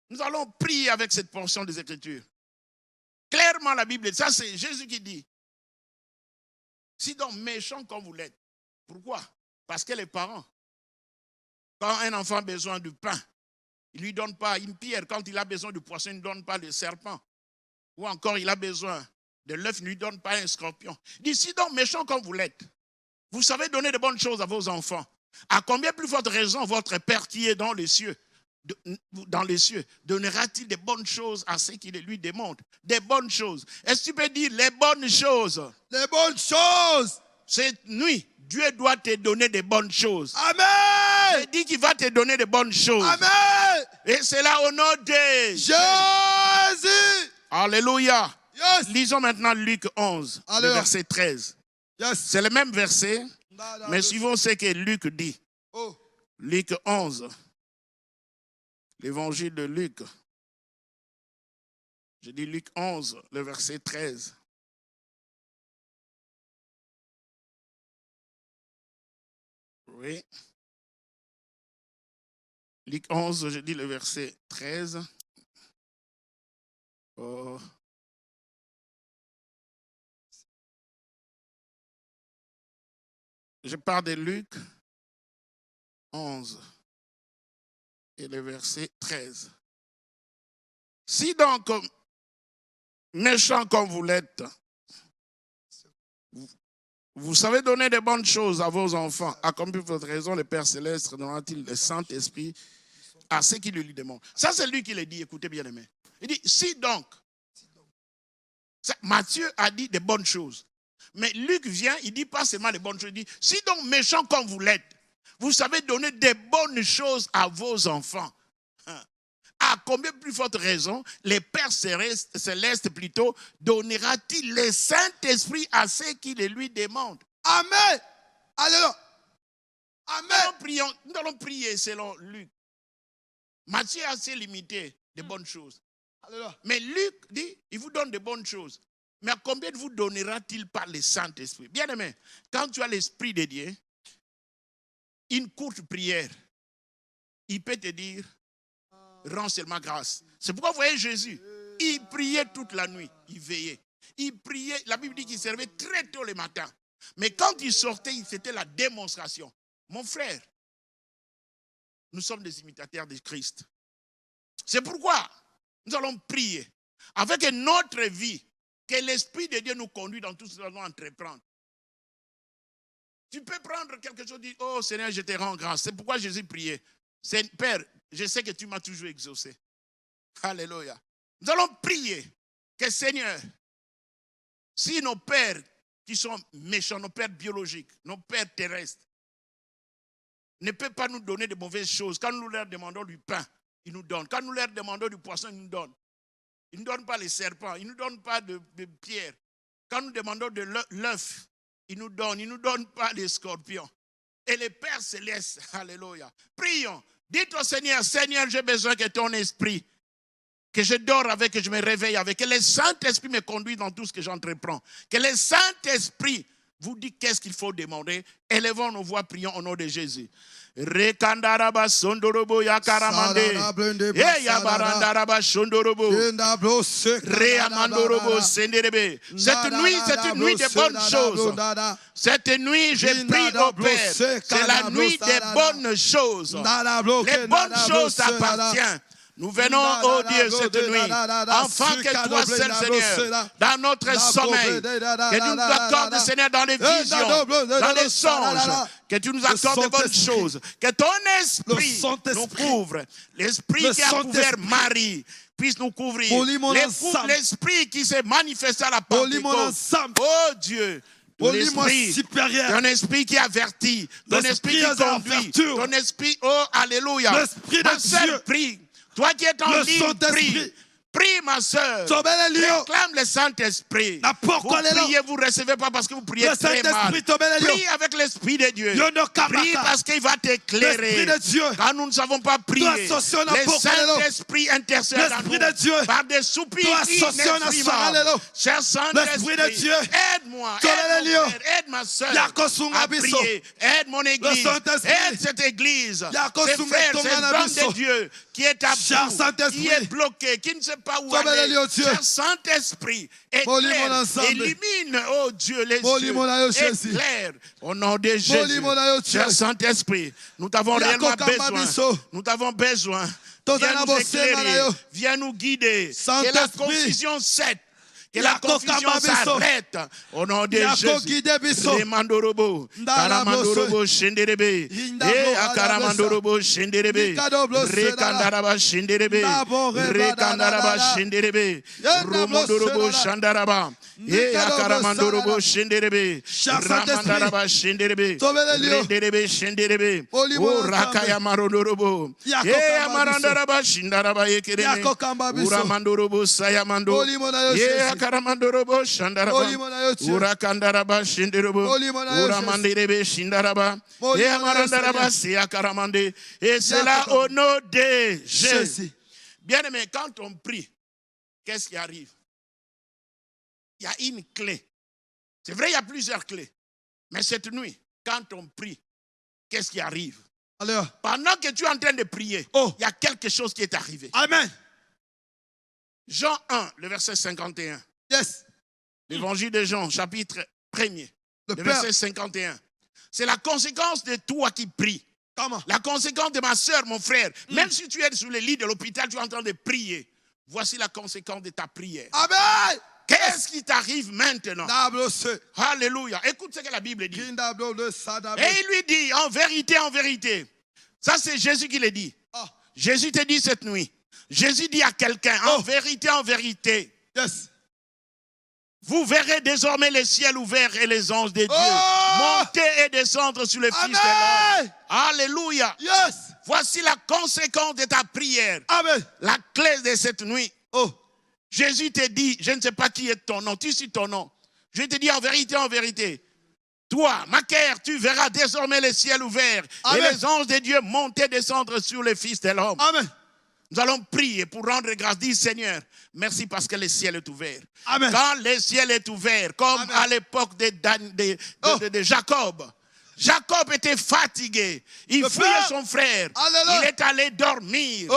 nous allons prier avec cette portion des Écritures. Clairement, la Bible, ça c'est Jésus qui dit, si donc méchant comme vous l'êtes, pourquoi? Parce que les parents, quand un enfant a besoin du pain, il ne lui donne pas une pierre. Quand il a besoin du poisson, il ne donne pas le serpent. Ou encore, il a besoin de l'œuf, il ne lui donne pas un scorpion. Il dit, si donc méchant comme vous l'êtes, vous savez donner de bonnes choses à vos enfants, à combien plus forte raison votre Père qui est dans les cieux donnera-t-il de bonnes choses à ceux qui les lui demandent? Des bonnes choses. Est-ce que tu peux dire les bonnes choses? Les bonnes choses. Cette nuit, Dieu doit te donner des bonnes choses. Amen. Il dit qu'il va te donner des bonnes choses. Amen. Et c'est là au nom de Jésus. Alléluia. Yes. Lisons maintenant Luc 11, le Alléluia. verset 13. Yes. C'est le même verset, mais suivons ce que Luc dit. Oh. Luc 11, l'évangile de Luc. Je dis Luc 11, le verset 13. Oui. Luc 11, je dis le verset 13. Oh. Je pars de Luc 11 et le verset 13. Si donc, méchant comme vous l'êtes, vous savez donner de bonnes choses à vos enfants, à combien votre raison le Père Céleste donnera-t-il le Saint-Esprit à ceux qui le lui demandent? Ça, c'est lui qui le dit, écoutez bien aimé. Il dit, si donc, Matthieu a dit de bonnes choses. Mais Luc vient, il ne dit pas seulement les bonnes choses, il dit, si donc méchant comme vous l'êtes, vous savez donner des bonnes choses à vos enfants, à combien plus forte raison, le Père Céleste plutôt, donnera-t-il le Saint-Esprit à ceux qui le lui demandent? Amen. Alléluia. Amen. Nous allons prier selon Luc. Matthieu a assez limité de bonnes choses. Alléluia. Mais Luc dit, il vous donne de bonnes choses. Mais à combien vous donnera-t-il par le Saint-Esprit? Bien aimé, quand tu as l'Esprit de Dieu, une courte prière, il peut te dire, rends seulement grâce. C'est pourquoi vous voyez Jésus, il priait toute la nuit, il veillait. Il priait, la Bible dit qu'il servait très tôt le matin. Mais quand il sortait, c'était la démonstration. Mon frère, nous sommes des imitateurs de Christ. C'est pourquoi nous allons prier avec notre vie, que l'Esprit de Dieu nous conduit dans tout ce que nous allons entreprendre. Tu peux prendre quelque chose et dire, oh Seigneur, je te rends grâce. C'est pourquoi Jésus priait. Père, je sais que tu m'as toujours exaucé. Alléluia. Nous allons prier que Seigneur, si nos pères qui sont méchants, nos pères biologiques, nos pères terrestres, ne peuvent pas nous donner de mauvaises choses, quand nous leur demandons du pain, ils nous donnent. Quand nous leur demandons du poisson, ils nous donnent. Ils ne nous donnent pas les serpents, ils ne nous donnent pas de pierre. Quand nous demandons de l'œuf, ils nous donnent. Ils ne nous donnent pas les scorpions. Et le Père Céleste, alléluia. Prions. Dites au Seigneur, Seigneur, j'ai besoin que ton esprit, que je dors avec, que je me réveille avec, que le Saint-Esprit me conduise dans tout ce que j'entreprends. Que le Saint-Esprit vous dit qu'est-ce qu'il faut demander. Élevons nos voix, prions au nom de Jésus. Rekandaraba sondorobo yakaramande. Yabarandaraba shondorobo. Reamandorobo senderebe. Cette nuit, c'est une nuit de bonnes choses. Cette nuit, je prie au Père. C'est la nuit des bonnes choses. Les bonnes choses t'appartiennent. Nous venons, oh Dieu, cette nuit, afin que toi seul, Seigneur, dans notre sommeil, que tu nous accordes, Seigneur, dans les visions, dans les songes, que tu nous accordes de bonnes choses, que ton esprit nous couvre, l'esprit qui a couvert Marie puisse nous couvrir, l'esprit qui s'est manifesté à la Pentecôte, oh Dieu, ton esprit qui avertit, ton esprit qui conduit, ton esprit, oh Alléluia, ma sœur prie. Toi qui es en ligne, prie. Prie, ma soeur. Réclame le Saint-Esprit. Vous priez, vous ne recevez pas parce que vous priez très mal. Prie avec l'Esprit de Dieu. Prie parce qu'il va t'éclairer. Quand nous ne savons pas prier, le Saint-Esprit intercède à nous par des soupirs inexprimables. Cher Saint-Esprit, aide-moi, aide ma soeur à prier. Aide mon église. Aide cette église. Ces frères, ces hommes de Dieu qui est à bout, qui est bloqué, qui ne sait pas où aller. Cher Saint-Esprit, éclaire, illumine, oh Dieu, les yeux, éclaire, au nom de Jésus. Cher Saint-Esprit, nous t'avons réellement besoin. Nous t'avons besoin. Viens nous éclairer, viens nous guider. Et la confusion cède. Que la confusion s'arrête au nom de Jésus. Remandorobo, Karamandorobo, Shenderebe, Akaramandorobo, Shenderebe, Rekandaraba, Shenderebe, Rekandaraba, Shenderebe, Romondorobo, Shandaraba, Akaramandorobo, Shenderebe, Ramandaraba, Shenderebe, Renderebe, Shenderebe, O Rakaya Marondorobo, Amarandaraba, Shindaraba, Ekereme, Uramandorobo, Sayamando, Karamandorobo Shandaraba Urakandaraba Shinderobo Uramandirebe Shindaraba Amarandaraba Sia Karamande. Et c'est là au nom de Jésus. Bien aimé, quand on prie, qu'est-ce qui arrive? Il y a une clé. C'est vrai, il y a plusieurs clés. Mais cette nuit, quand on prie, qu'est-ce qui arrive? Alors, pendant que tu es en train de prier, il y a quelque chose qui est arrivé. Amen. Jean 1, le verset 51. Yes. L'évangile de Jean, chapitre 1er, le verset 51. C'est la conséquence de toi qui prie. Comment? La conséquence de ma soeur, mon frère. Même si tu es sur le lit de l'hôpital, tu es en train de prier. Voici la conséquence de ta prière. Amen. Qu'est-ce qui t'arrive maintenant? Alléluia. Écoute ce que la Bible dit. Et il lui dit, en vérité, ça c'est Jésus qui le dit. Jésus te dit cette nuit. Jésus dit à quelqu'un, en vérité, yes. Vous verrez désormais les ciels ouverts et les anges de Dieu monter et descendre sur les fils de l'homme. Alléluia. Yes. Voici la conséquence de ta prière. Amen. La clé de cette nuit. Jésus te dit, je ne sais pas qui est ton nom, tu suis ton nom. Je te dis en vérité, toi, Macaire, tu verras désormais les ciels ouverts et les anges de Dieu monter et descendre sur les fils de l'homme. Amen. Nous allons prier pour rendre grâce. Dis Seigneur, merci parce que le ciel est ouvert. Amen. Quand le ciel est ouvert, comme à l'époque de Jacob. Jacob était fatigué. Il fouillait son frère. Alléluia. Il est allé dormir.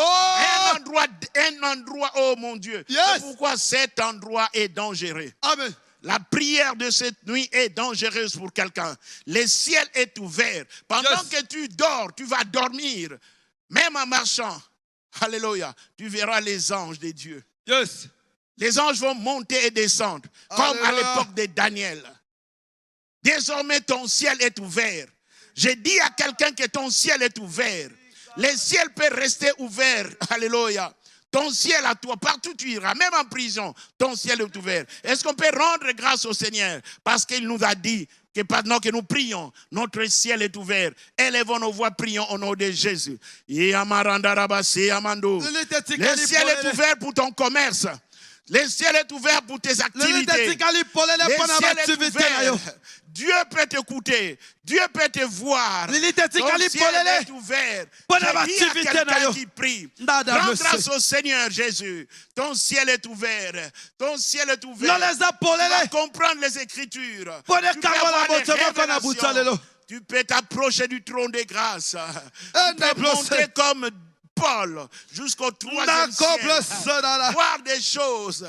Un endroit, oh mon Dieu. Yes. C'est pourquoi cet endroit est dangereux. Amen. La prière de cette nuit est dangereuse pour quelqu'un. Le ciel est ouvert. Pendant que tu dors, tu vas dormir. Même en marchant. Alléluia. Tu verras les anges de Dieu. Yes. Les anges vont monter et descendre. Comme à l'époque de Daniel. Désormais, ton ciel est ouvert. J'ai dit à quelqu'un que ton ciel est ouvert. Le ciel peut rester ouvert. Alléluia. Ton ciel à toi, partout tu iras, même en prison, ton ciel est ouvert. Est-ce qu'on peut rendre grâce au Seigneur? Parce qu'il nous a dit que pendant que nous prions, notre ciel est ouvert. Élevons nos voix, prions au nom de Jésus. Le ciel est ouvert pour ton commerce. Le ciel est ouvert pour tes activités. Le ciel est ouvert Dieu peut t'écouter. Dieu peut te voir. Ton Lilitetikali ciel polele. est ouvert. Pona Je dis à bativite na quelqu'un yo. qui prie. Ndada Rends blessé. grâce au Seigneur Jésus. Ton ciel est ouvert. Ton ciel est ouvert. Loleza Tu vas polele. comprendre les Écritures. Pone Tu peux kangola avoir des botemo kana butalelo. révélations. Tu peux t'approcher du trône de grâce. Tu Nda peux monter blessé. comme Paul jusqu'au troisième Ndako ciel. blessé dala. Voir des choses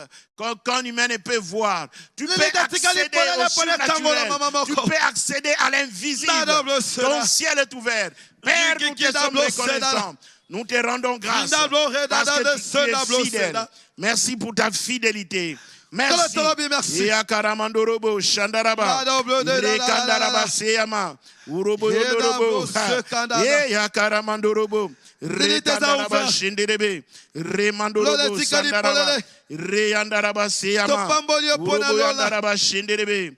qu'un humain ne peut voir. Tu peux Lilitetikali accéder polele au pone kangola surnaturel. mama Tu moko. peux accéder à l'invisible. Ndada blessé. Ton ciel est ouvert. Père, nous te sommes reconnaissants. Nous te rendons grâce parce que tu es fidèle. Merci pour ta fidélité. Merci. Merci. Yakaramandorobo, Shandaraba, Rekandaraba, Seyama, Urobo, Yodorobo, Yakaramandorobo, Rekandaraba, Shinderebe, Remandorobo, Sandaraba, Reyandaraba, Seyama, Urobo, Yandaraba, Shinderebe,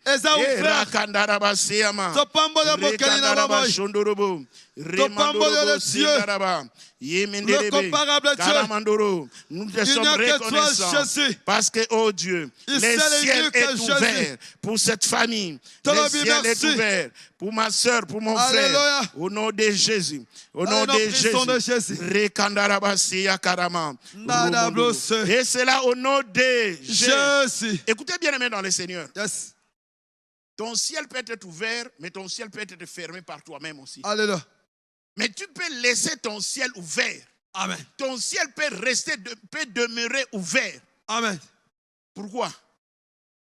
Rakandaraba, Seyama, Rekandaraba, Shondorobo, Remandorobo, Sindaraba. Le comparable Dieu. Nous te sommes reconnaissants parce que, oh Dieu, le ciel est ouvert pour cette famille. Le ciel est ouvert pour ma soeur, pour mon frère. Au nom de Jésus. Au nom de Jésus. Et c'est là au nom de Jésus. Écoutez bien aimé dans le Seigneur. Yes. Ton ciel peut être ouvert, mais ton ciel peut être fermé par toi-même aussi. Alléluia. Mais tu peux laisser ton ciel ouvert. Amen. Ton ciel peut demeurer ouvert. Amen. Pourquoi?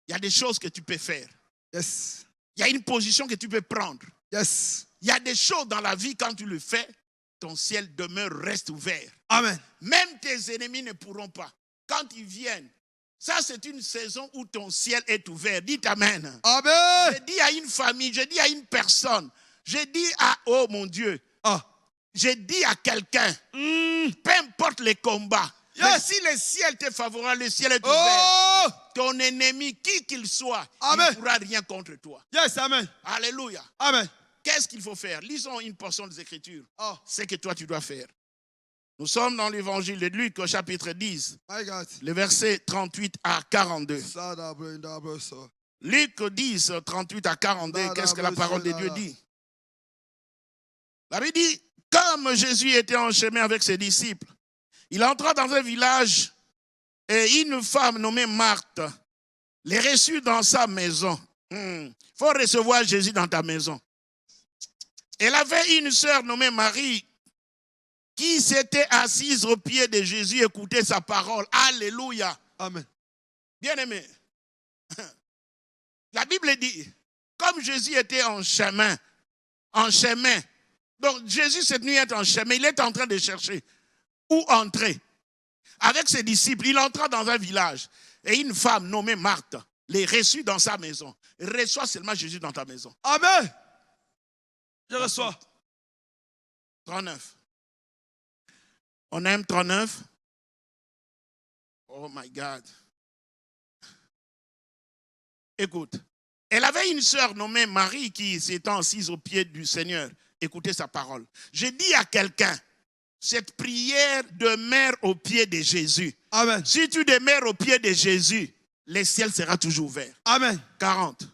Il y a des choses que tu peux faire. Yes. Il y a une position que tu peux prendre. Yes. Il y a des choses dans la vie, quand tu le fais, ton ciel reste ouvert. Amen. Même tes ennemis ne pourront pas. Quand ils viennent, ça c'est une saison où ton ciel est ouvert. Dites Amen. Amen. Je dis à une famille, je dis à une personne, je dis à, oh mon Dieu, je dis à quelqu'un, peu importe les combats, mais si le ciel t'est favorable, le ciel est ouvert, ton ennemi, qui qu'il soit, il ne pourra rien contre toi. Yes, amen. Alléluia. Amen. Qu'est-ce qu'il faut faire? Lisons une portion des Écritures. C'est que toi tu dois faire. Nous sommes dans l'évangile de Luc au chapitre 10, le verset 38 à 42. Luc 10, 38 à 42, qu'est-ce que la parole de Dieu dit? La Bible dit, comme Jésus était en chemin avec ses disciples, il entra dans un village et une femme nommée Marthe les reçut dans sa maison. Il faut recevoir Jésus dans ta maison. Elle avait une sœur nommée Marie qui s'était assise au pied de Jésus et écoutait sa parole. Alléluia. Amen. Bien-aimé, la Bible dit, comme Jésus était en chemin, donc Jésus cette nuit est en chemin, il est en train de chercher où entrer. Avec ses disciples, il entra dans un village et une femme nommée Marthe les reçut dans sa maison. Reçois seulement Jésus dans ta maison. Amen. Je reçois. 39. On aime 39. Oh my God. Écoute, elle avait une sœur nommée Marie qui s'était assise au pied du Seigneur. Écoutez sa parole. Je dis à quelqu'un, cette prière demeure au pied de Jésus. Amen. Si tu demeures au pied de Jésus, le ciel sera toujours ouvert. Amen. 40.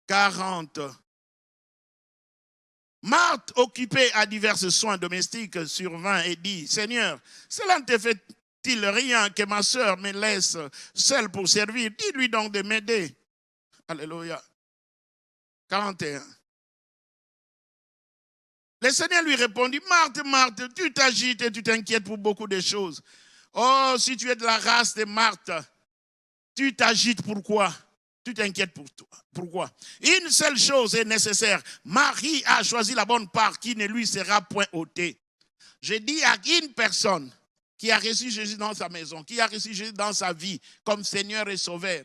40. Marthe, occupée à divers soins domestiques, survint et dit, Seigneur, cela ne te fait-il rien que ma soeur me laisse seule pour servir? Dis-lui donc de m'aider. Alléluia. 41. Le Seigneur lui répondit, Marthe, Marthe, tu t'agites et tu t'inquiètes pour beaucoup de choses. Oh, si tu es de la race de Marthe, tu t'agites pourquoi? Tu t'inquiètes pour toi. Pourquoi? Une seule chose est nécessaire. Marie a choisi la bonne part qui ne lui sera point ôtée. Je dis à une personne qui a reçu Jésus dans sa maison, qui a reçu Jésus dans sa vie comme Seigneur et Sauveur,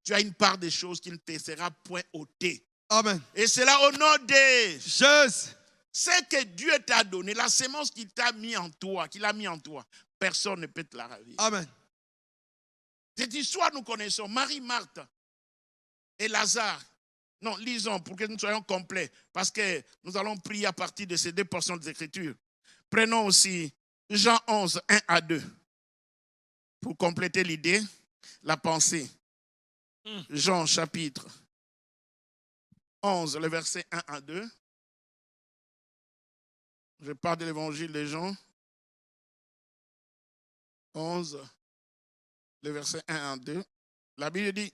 tu as une part des choses qui ne te sera point ôtée. Amen. Et c'est là au nom de Jésus. Ce que Dieu t'a donné, la sémence qu'il t'a mis en toi, qu'il a mis en toi, personne ne peut te la ravir. Amen. Cette histoire, nous connaissons. Marie, Marthe et Lazare. Non, lisons pour que nous soyons complets. Parce que nous allons prier à partir de ces deux portions des Écritures. Prenons aussi Jean 11, 1 à 2. Pour compléter l'idée, la pensée. Jean chapitre 11, le verset 1 à 2. Je parle de l'évangile de Jean 11, le verset 1 à 2. La Bible dit,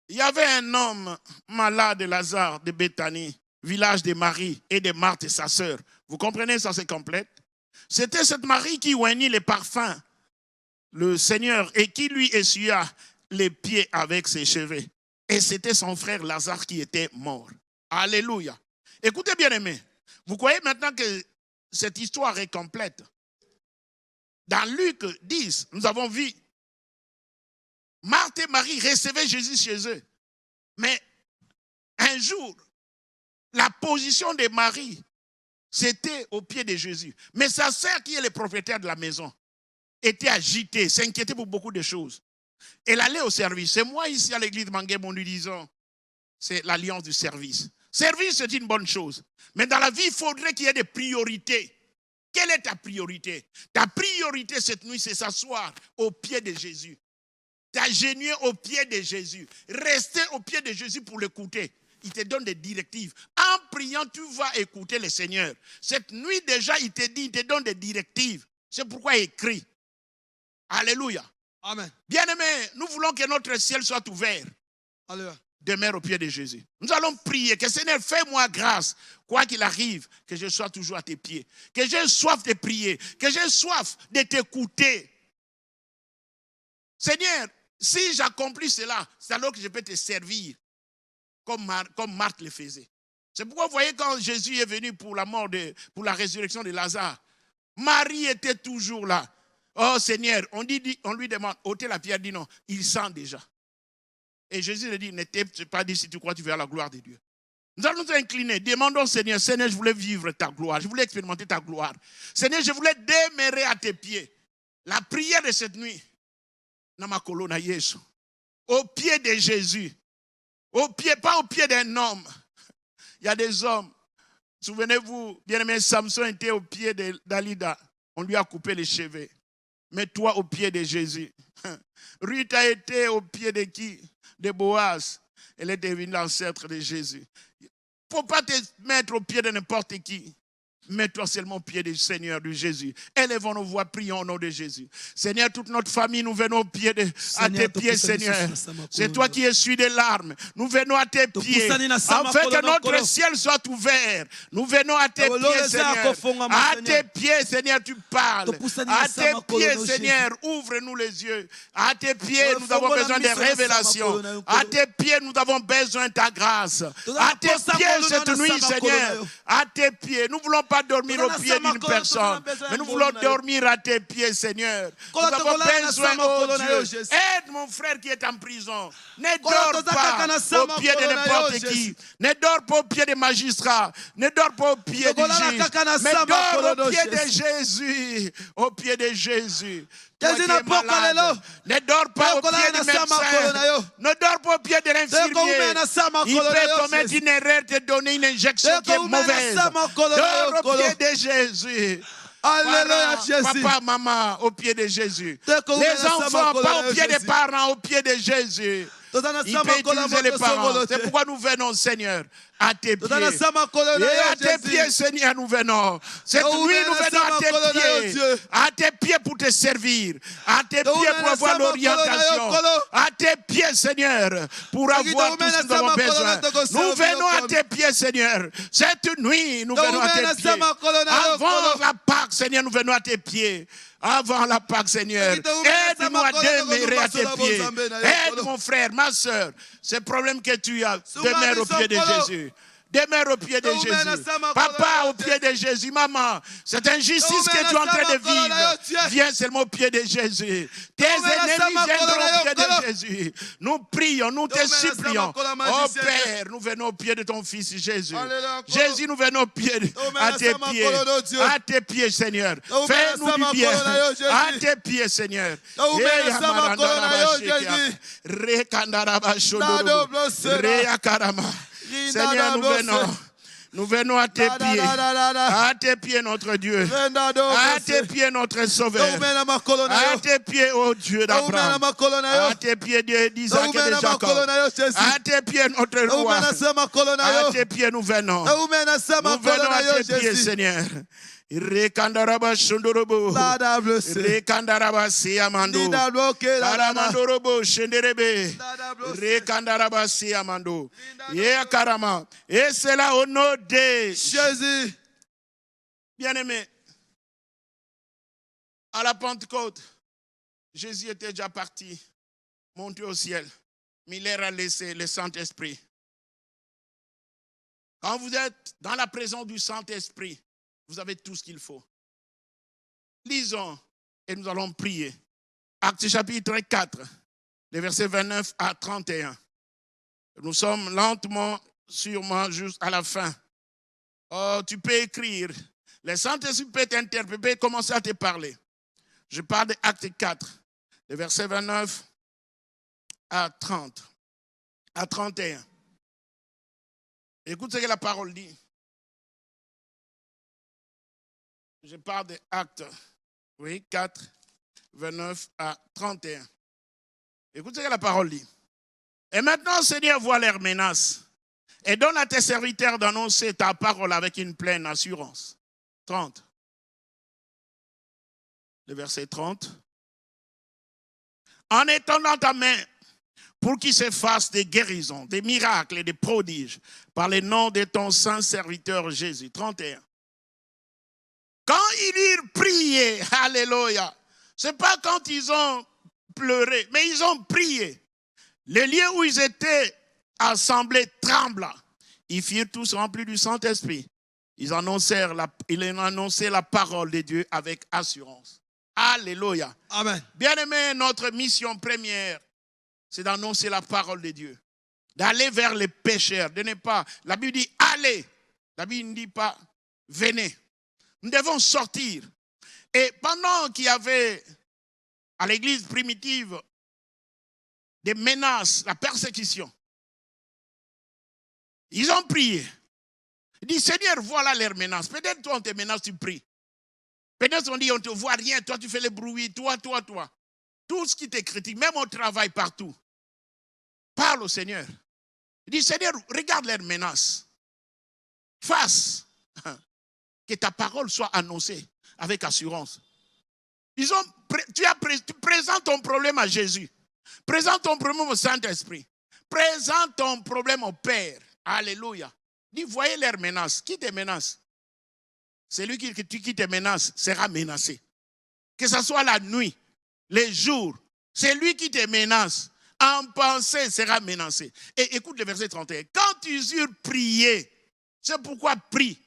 il y avait un homme malade, Lazare, de Béthanie, village de Marie et de Marthe et sa sœur. Vous comprenez, ça c'est complète. C'était cette Marie qui oignit les parfums, le Seigneur, et qui lui essuya les pieds avec ses cheveux. Et c'était son frère Lazare qui était mort. Alléluia. Écoutez bien aimés, vous croyez maintenant que cette histoire est complète. Dans Luc 10, nous avons vu Marthe et Marie recevaient Jésus chez eux. Mais un jour, la position de Marie, c'était au pied de Jésus. Mais sa sœur, qui est le propriétaire de la maison, était agitée, s'inquiétait pour beaucoup de choses. Elle allait au service. C'est moi ici à l'église de Mangem, nous disons, c'est l'alliance du service. Service, c'est une bonne chose. Mais dans la vie, il faudrait qu'il y ait des priorités. Quelle est ta priorité? Ta priorité cette nuit, c'est s'asseoir au pied de Jésus. T'agenouiller au pied de Jésus. Rester au pied de Jésus pour l'écouter. Il te donne des directives. En priant, tu vas écouter le Seigneur. Cette nuit déjà, il te dit, il te donne des directives. C'est pourquoi il écrit. Alléluia. Amen. Bien-aimés, nous voulons que notre ciel soit ouvert. Alléluia. Demeure au pied de Jésus. Nous allons prier que Seigneur, fais-moi grâce, quoi qu'il arrive, que je sois toujours à tes pieds. Que j'ai soif de prier, que j'ai soif de t'écouter. Seigneur, si j'accomplis cela, c'est alors que je peux te servir comme Marthe le faisait. C'est pourquoi vous voyez quand Jésus est venu pour pour la résurrection de Lazare, Marie était toujours là. Oh Seigneur, on lui demande, ôtez la pierre, dit non, il sent déjà. Et Jésus lui dit, ne t'ai pas dit si tu crois tu verras la gloire de Dieu. Nous allons nous incliner, demandons Seigneur, Seigneur, je voulais vivre ta gloire, je voulais expérimenter ta gloire. Seigneur, je voulais demeurer à tes pieds. La prière de cette nuit, au pied de Jésus, pas au pied d'un homme. Il y a des hommes, souvenez-vous, bien-aimé, Samson était au pied de Dalida, on lui a coupé les cheveux. Mais toi au pied de Jésus. Ruth a été au pied de qui? De Boaz. Elle est devenue l'ancêtre de Jésus. Il ne faut pas te mettre au pied de n'importe qui. Mets-toi seulement au pied du Seigneur, de Jésus. Élevons nos voix, prions au nom de Jésus. Seigneur, toute notre famille, nous venons à tes pieds, Seigneur. C'est toi qui essuies des larmes. Nous venons à tes pieds, afin que notre ciel soit ouvert. Nous venons à tes pieds, Seigneur. À tes pieds, Seigneur, tu parles. À tes pieds, Seigneur, ouvre-nous les yeux. À tes pieds, nous avons besoin de révélations. À tes pieds, nous avons besoin de ta grâce. À tes pieds, cette nuit, Seigneur. À tes pieds, nous ne voulons pas dormir au pied d'une personne, mais nous voulons dormir à tes pieds, Seigneur. Nous avons besoin, oh Dieu. Aide mon frère qui est en prison. Ne dors pas au pied de n'importe qui. Ne dors pas au pied des magistrats. Ne dors pas au pied du juge. Mais dors au pied de Jésus. Au pied de Jésus. Toi qui es malade, ne dors pas au pied du médecin. Ne dors pas au pied de l'infirmier. Il peut commettre une erreur, te donner une injection qui est mauvaise. Dors au pied de Jésus. Alléluia, Jésus. Papa, maman, au pied de Jésus. Les enfants, pas au pied des parents, au pied de Jésus. Il peut utiliser les parents. C'est pourquoi nous venons, Seigneur, à tes pieds. Et à tes pieds, Seigneur, nous venons. Cette nuit, nous venons à tes pieds. À tes pieds pour te servir. À tes pieds pour avoir l'orientation. À tes pieds, Seigneur, pour avoir tout ce que nous avons besoin. Nous venons à tes pieds, Seigneur. Cette nuit, nous venons à tes pieds. Avant la Pâque, Seigneur, nous venons à tes pieds. Avant la Pâque, Seigneur, aide-nous à demeurer à tes pieds. Aide mon frère, ma soeur, ces problèmes que tu as, demeure au pied de Jésus. Demeure au pied de Jésus. Papa, au pied de Jésus. Maman, cette injustice que tu es en train de vivre, viens seulement au pied de Jésus. Tes ennemis viendront au pied de Jésus. Nous prions, nous te supplions. Oh Père, nous venons au pied de ton Fils Jésus. Jésus, nous venons au pied, à tes pieds. À tes pieds, Seigneur. Fais-nous du bien. À tes pieds, Seigneur. Seigneur, nous venons. Nous venons à tes pieds. À tes pieds, notre Dieu. À tes pieds, notre Sauveur. À tes pieds, ô Dieu d'Abraham. À tes pieds, Dieu d'Isaac et de Jacob. À tes pieds, notre roi. À tes pieds, nous venons. Nous venons à tes pieds, Seigneur. Rekandaraba shondorobo. Rekandaraba siamando. Karamandorobo shenderebe. Rekandaraba siamando. Ye karama. Et c'est là au nom de Jésus. Bien-aimé, à la Pentecôte, Jésus était déjà parti, monté au ciel. Mais il leur a laissé le Saint-Esprit. Quand vous êtes dans la présence du Saint-Esprit, vous avez tout ce qu'il faut. Lisons et nous allons prier. Actes chapitre 4, les versets 29 à 31. Nous sommes lentement, sûrement, juste à la fin. Oh, tu peux écrire. Le Saint-Esprit peut t'interpeller, commencer à te parler. Je parle de Actes 4, les versets 29 à 30, à 31. Écoute ce que la parole dit. Je parle de Actes, oui, 4, 29 à 31. Écoute ce que la parole dit. Et maintenant, Seigneur, vois leurs menaces et donne à tes serviteurs d'annoncer ta parole avec une pleine assurance. 30. Le verset 30. En étendant ta main pour qu'il se fasse des guérisons, des miracles et des prodiges par les noms de ton saint serviteur Jésus. 31. Quand ils eurent prié, alléluia, ce n'est pas quand ils ont pleuré, mais ils ont prié. Les lieux où ils étaient assemblés trembla. Ils firent tous remplis du Saint-Esprit. Ils annonçaient la parole de Dieu avec assurance. Alléluia. Amen. Bien-aimé, notre mission première, c'est d'annoncer la parole de Dieu. D'aller vers les pécheurs. De ne pas. La Bible dit allez. La Bible ne dit pas venez. Nous devons sortir. Et pendant qu'il y avait à l'église primitive des menaces, la persécution, ils ont prié. Ils disent, Seigneur, voilà leurs menaces. Peut-être toi, on te menace, tu pries. Peut-être on dit, on ne te voit rien, toi, tu fais le bruit, toi. Tout ce qui te critique, même au travail, partout. Parle au Seigneur. Il dit, Seigneur, regarde leurs menaces. Fasse que ta parole soit annoncée avec assurance. Tu présentes ton problème à Jésus. Présente ton problème au Saint-Esprit. Présente ton problème au Père. Alléluia. Dis, voyez leurs menaces. Qui te menace? Celui qui te menace sera menacé. Que ce soit la nuit, les jours, celui qui te menace, en pensée, sera menacé. Et écoute le verset 31. Quand ils eurent prié, c'est pourquoi prie,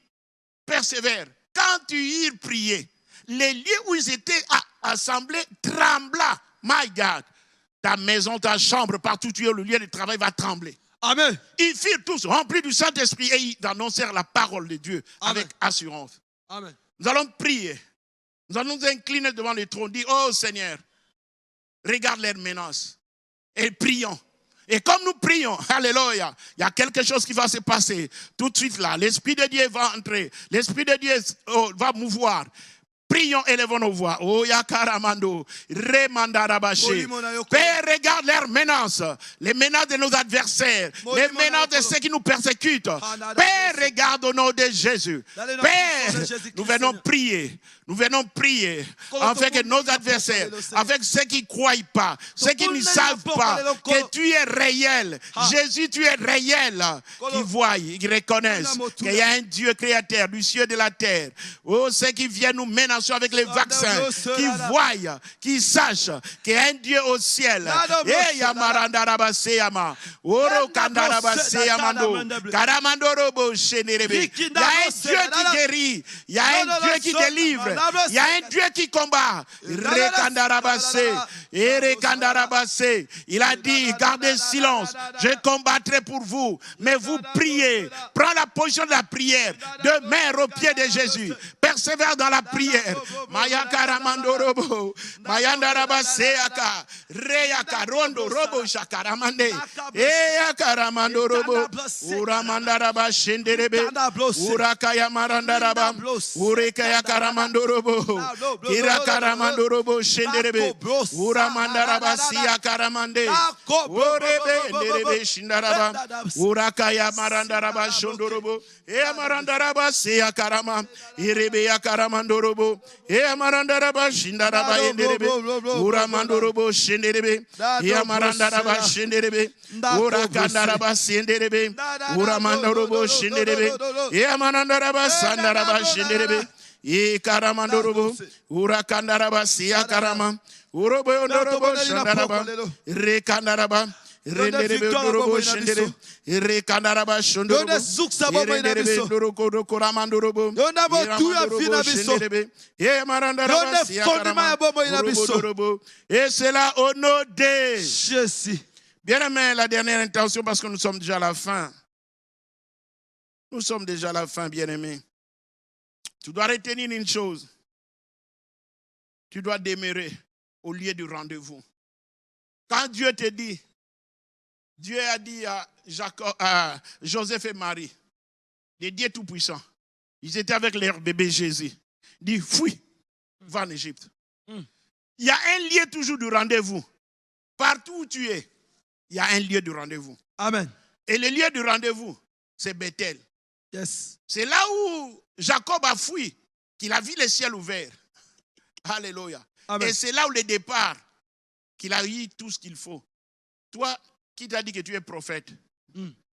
persévère. Quand ils eurent prié, les lieux où ils étaient assemblés trembla. My God, ta maison, ta chambre, partout où tu es, le lieu de travail va trembler. Amen. Ils firent tous remplis du Saint-Esprit et ils annoncèrent la parole de Dieu avec assurance. Amen. Nous allons prier. Nous allons nous incliner devant le trône. Dire, oh Seigneur, regarde leurs menaces. Et prions. Et comme nous prions, alléluia, il y a quelque chose qui va se passer. Tout de suite là, l'Esprit de Dieu va entrer. L'Esprit de Dieu va mouvoir. Prions, élevons nos voix. Oh, Yakaramando, Remandarabaché. Père, regarde leurs menaces, les menaces de nos adversaires, les menaces de ceux qui nous persécutent. Père, regarde au nom de Jésus. Père, nous venons prier. Nous venons prier afin que nos adversaires, avec ceux qui ne croient pas, ceux qui ne savent pas que tu es réel, Jésus, tu es réel, qui voient, qui reconnaissent qu'il y a un Dieu créateur du ciel et de la terre. Oh, ceux qui viennent nous menacer avec les vaccins, qui voient, qui sachent qu'il y a un Dieu au ciel. Il y a un Dieu qui guérit, il y a un Dieu qui délivre. Il y a un Dieu qui combat. Il a dit, gardez silence, je combattrai pour vous. Mais vous priez, prends la position de la prière, de main aux pieds de Jésus. Père, Persévère dans la prière. Maya karamandorobo. Mayandaraba seaka. Reyaka rondo robo shakaramande. Eya karamandorobo. Uramandaraba shenderebe. Urakaya marandaraba. Urekaya karamandorobo. Kira karamandorobo shenderebe. Uramandaraba siya karamande. Urebe nderebe shindaraba. Urakaya marandaraba shondorobo. Eya marandaraba siya karama. Irebe ya karamandorobo. Eya marandaraba shindaraba yenderebe. Uramandorobo shenderebe. Eya marandaraba shenderebe. Urakandaraba senderebe. Uramandorobo shenderebe. Eya marandaraba sandaraba shenderebe. Ye karamandorobo. Urakandaraba siya karama. Urobo yondorobo shandaraba. Rekandaraba. Renderebe ndorobo shendere. Rekandaraba shondorobo. Renderebe ndoroko koramandorobo. Et marandaraba siya karama. Urobo. Et c'est là au nom de Jésus. Bien aimé, la dernière intention parce que nous sommes déjà à la fin. Nous sommes déjà à la fin, bien aimé. Tu dois retenir une chose. Tu dois demeurer au lieu du rendez-vous. Quand Dieu te dit, Dieu a dit à Joseph et Marie, les dieux tout-puissants, ils étaient avec leur bébé Jésus. Il dit, fuis, va en Égypte. Il y a un lieu toujours du rendez-vous. Partout où tu es, il y a un lieu du rendez-vous. Amen. Et le lieu du rendez-vous, c'est Bethel. Yes. C'est là où Jacob a fui, qu'il a vu le ciel ouvert. Alléluia. Amen. Et c'est là où le départ, qu'il a eu tout ce qu'il faut. Toi, qui t'a dit que tu es prophète?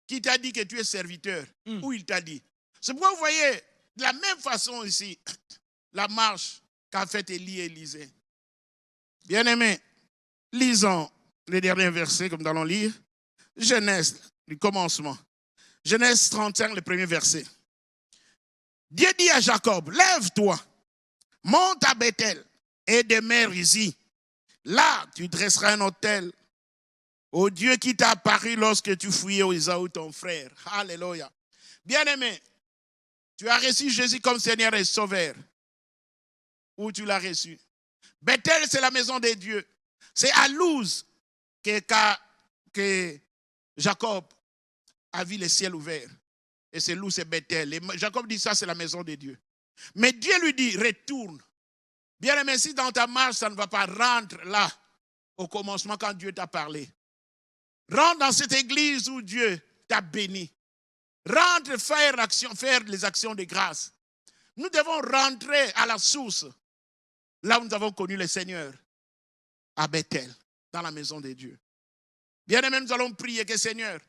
Qui t'a dit que tu es serviteur? Où il t'a dit? C'est pourquoi vous voyez, de la même façon ici, la marche qu'a faite Élie et Élisée. Bien-aimés, lisons les derniers versets comme nous allons lire. Genèse, du commencement. Genèse 35, le premier verset. Dieu dit à Jacob, lève-toi, monte à Bethel et demeure ici. Là, tu dresseras un autel au Dieu qui t'a apparu lorsque tu fouillais au Ésaü, ton frère. Alléluia. Bien-aimé, tu as reçu Jésus comme Seigneur et Sauveur. Où tu l'as reçu? Bethel, c'est la maison de Dieu. C'est à Luz que Jacob a vu le ciel ouvert. Et c'est Luz et Bethel. Et Jacob dit ça, c'est la maison de Dieu. Mais Dieu lui dit, retourne. Bien-aimé, si dans ta marche, ça ne va pas, rentre là, au commencement, quand Dieu t'a parlé. Rentre dans cette église où Dieu t'a béni. Rentre faire les actions de grâce. Nous devons rentrer à la source, là où nous avons connu le Seigneur, à Bethel, dans la maison de Dieu. Bien-aimés, nous allons prier que Seigneur,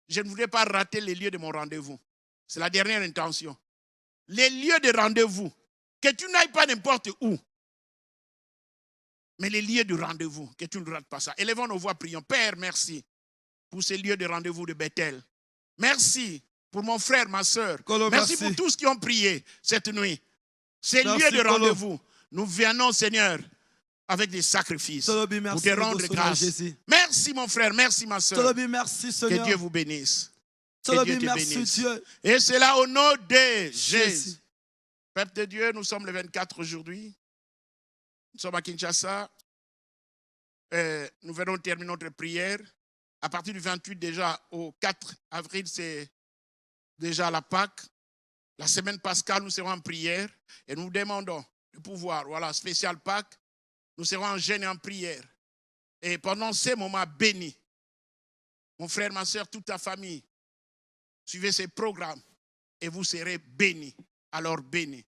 je ne voudrais pas rater les lieux de mon rendez-vous. C'est la dernière intention. Les lieux de rendez-vous, que tu n'ailles pas n'importe où, mais les lieux de rendez-vous, que tu ne rates pas ça. Élevons nos voix, prions. Père, merci pour ces lieux de rendez-vous de Bethel. Merci pour mon frère, ma soeur. Merci pour tous qui ont prié cette nuit. Ces lieux de rendez-vous, nous venons, Seigneur, avec des sacrifices pour te rendre grâce. Merci, mon frère, merci, ma soeur. Que Dieu vous bénisse. Que Dieu te bénisse. Et c'est là au nom de Jésus. Peuple de Dieu, nous sommes le 24 aujourd'hui. Nous sommes à Kinshasa. Nous venons terminer notre prière. À partir du 28 déjà au 4 avril, c'est déjà la Pâque. La semaine pascale, nous serons en prière et nous demandons le pouvoir. Voilà, spécial Pâque. Nous serons en jeûne et en prière. Et pendant ces moments bénis, mon frère, ma soeur, toute ta famille, suivez ces programmes et vous serez bénis. Alors bénis.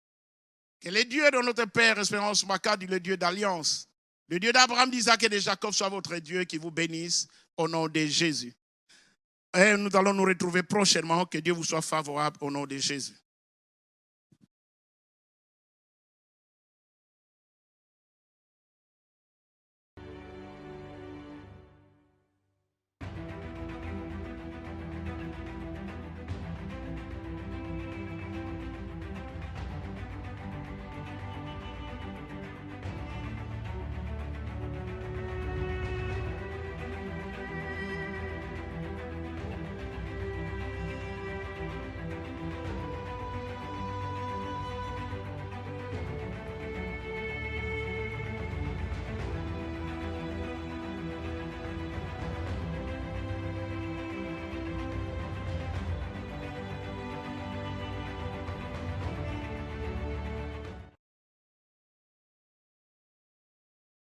Que le Dieu de notre Père, Espérance Makadi, le Dieu d'alliance, le Dieu d'Abraham, d'Isaac et de Jacob soit votre Dieu qui vous bénisse au nom de Jésus. Et nous allons nous retrouver prochainement. Que Dieu vous soit favorable au nom de Jésus.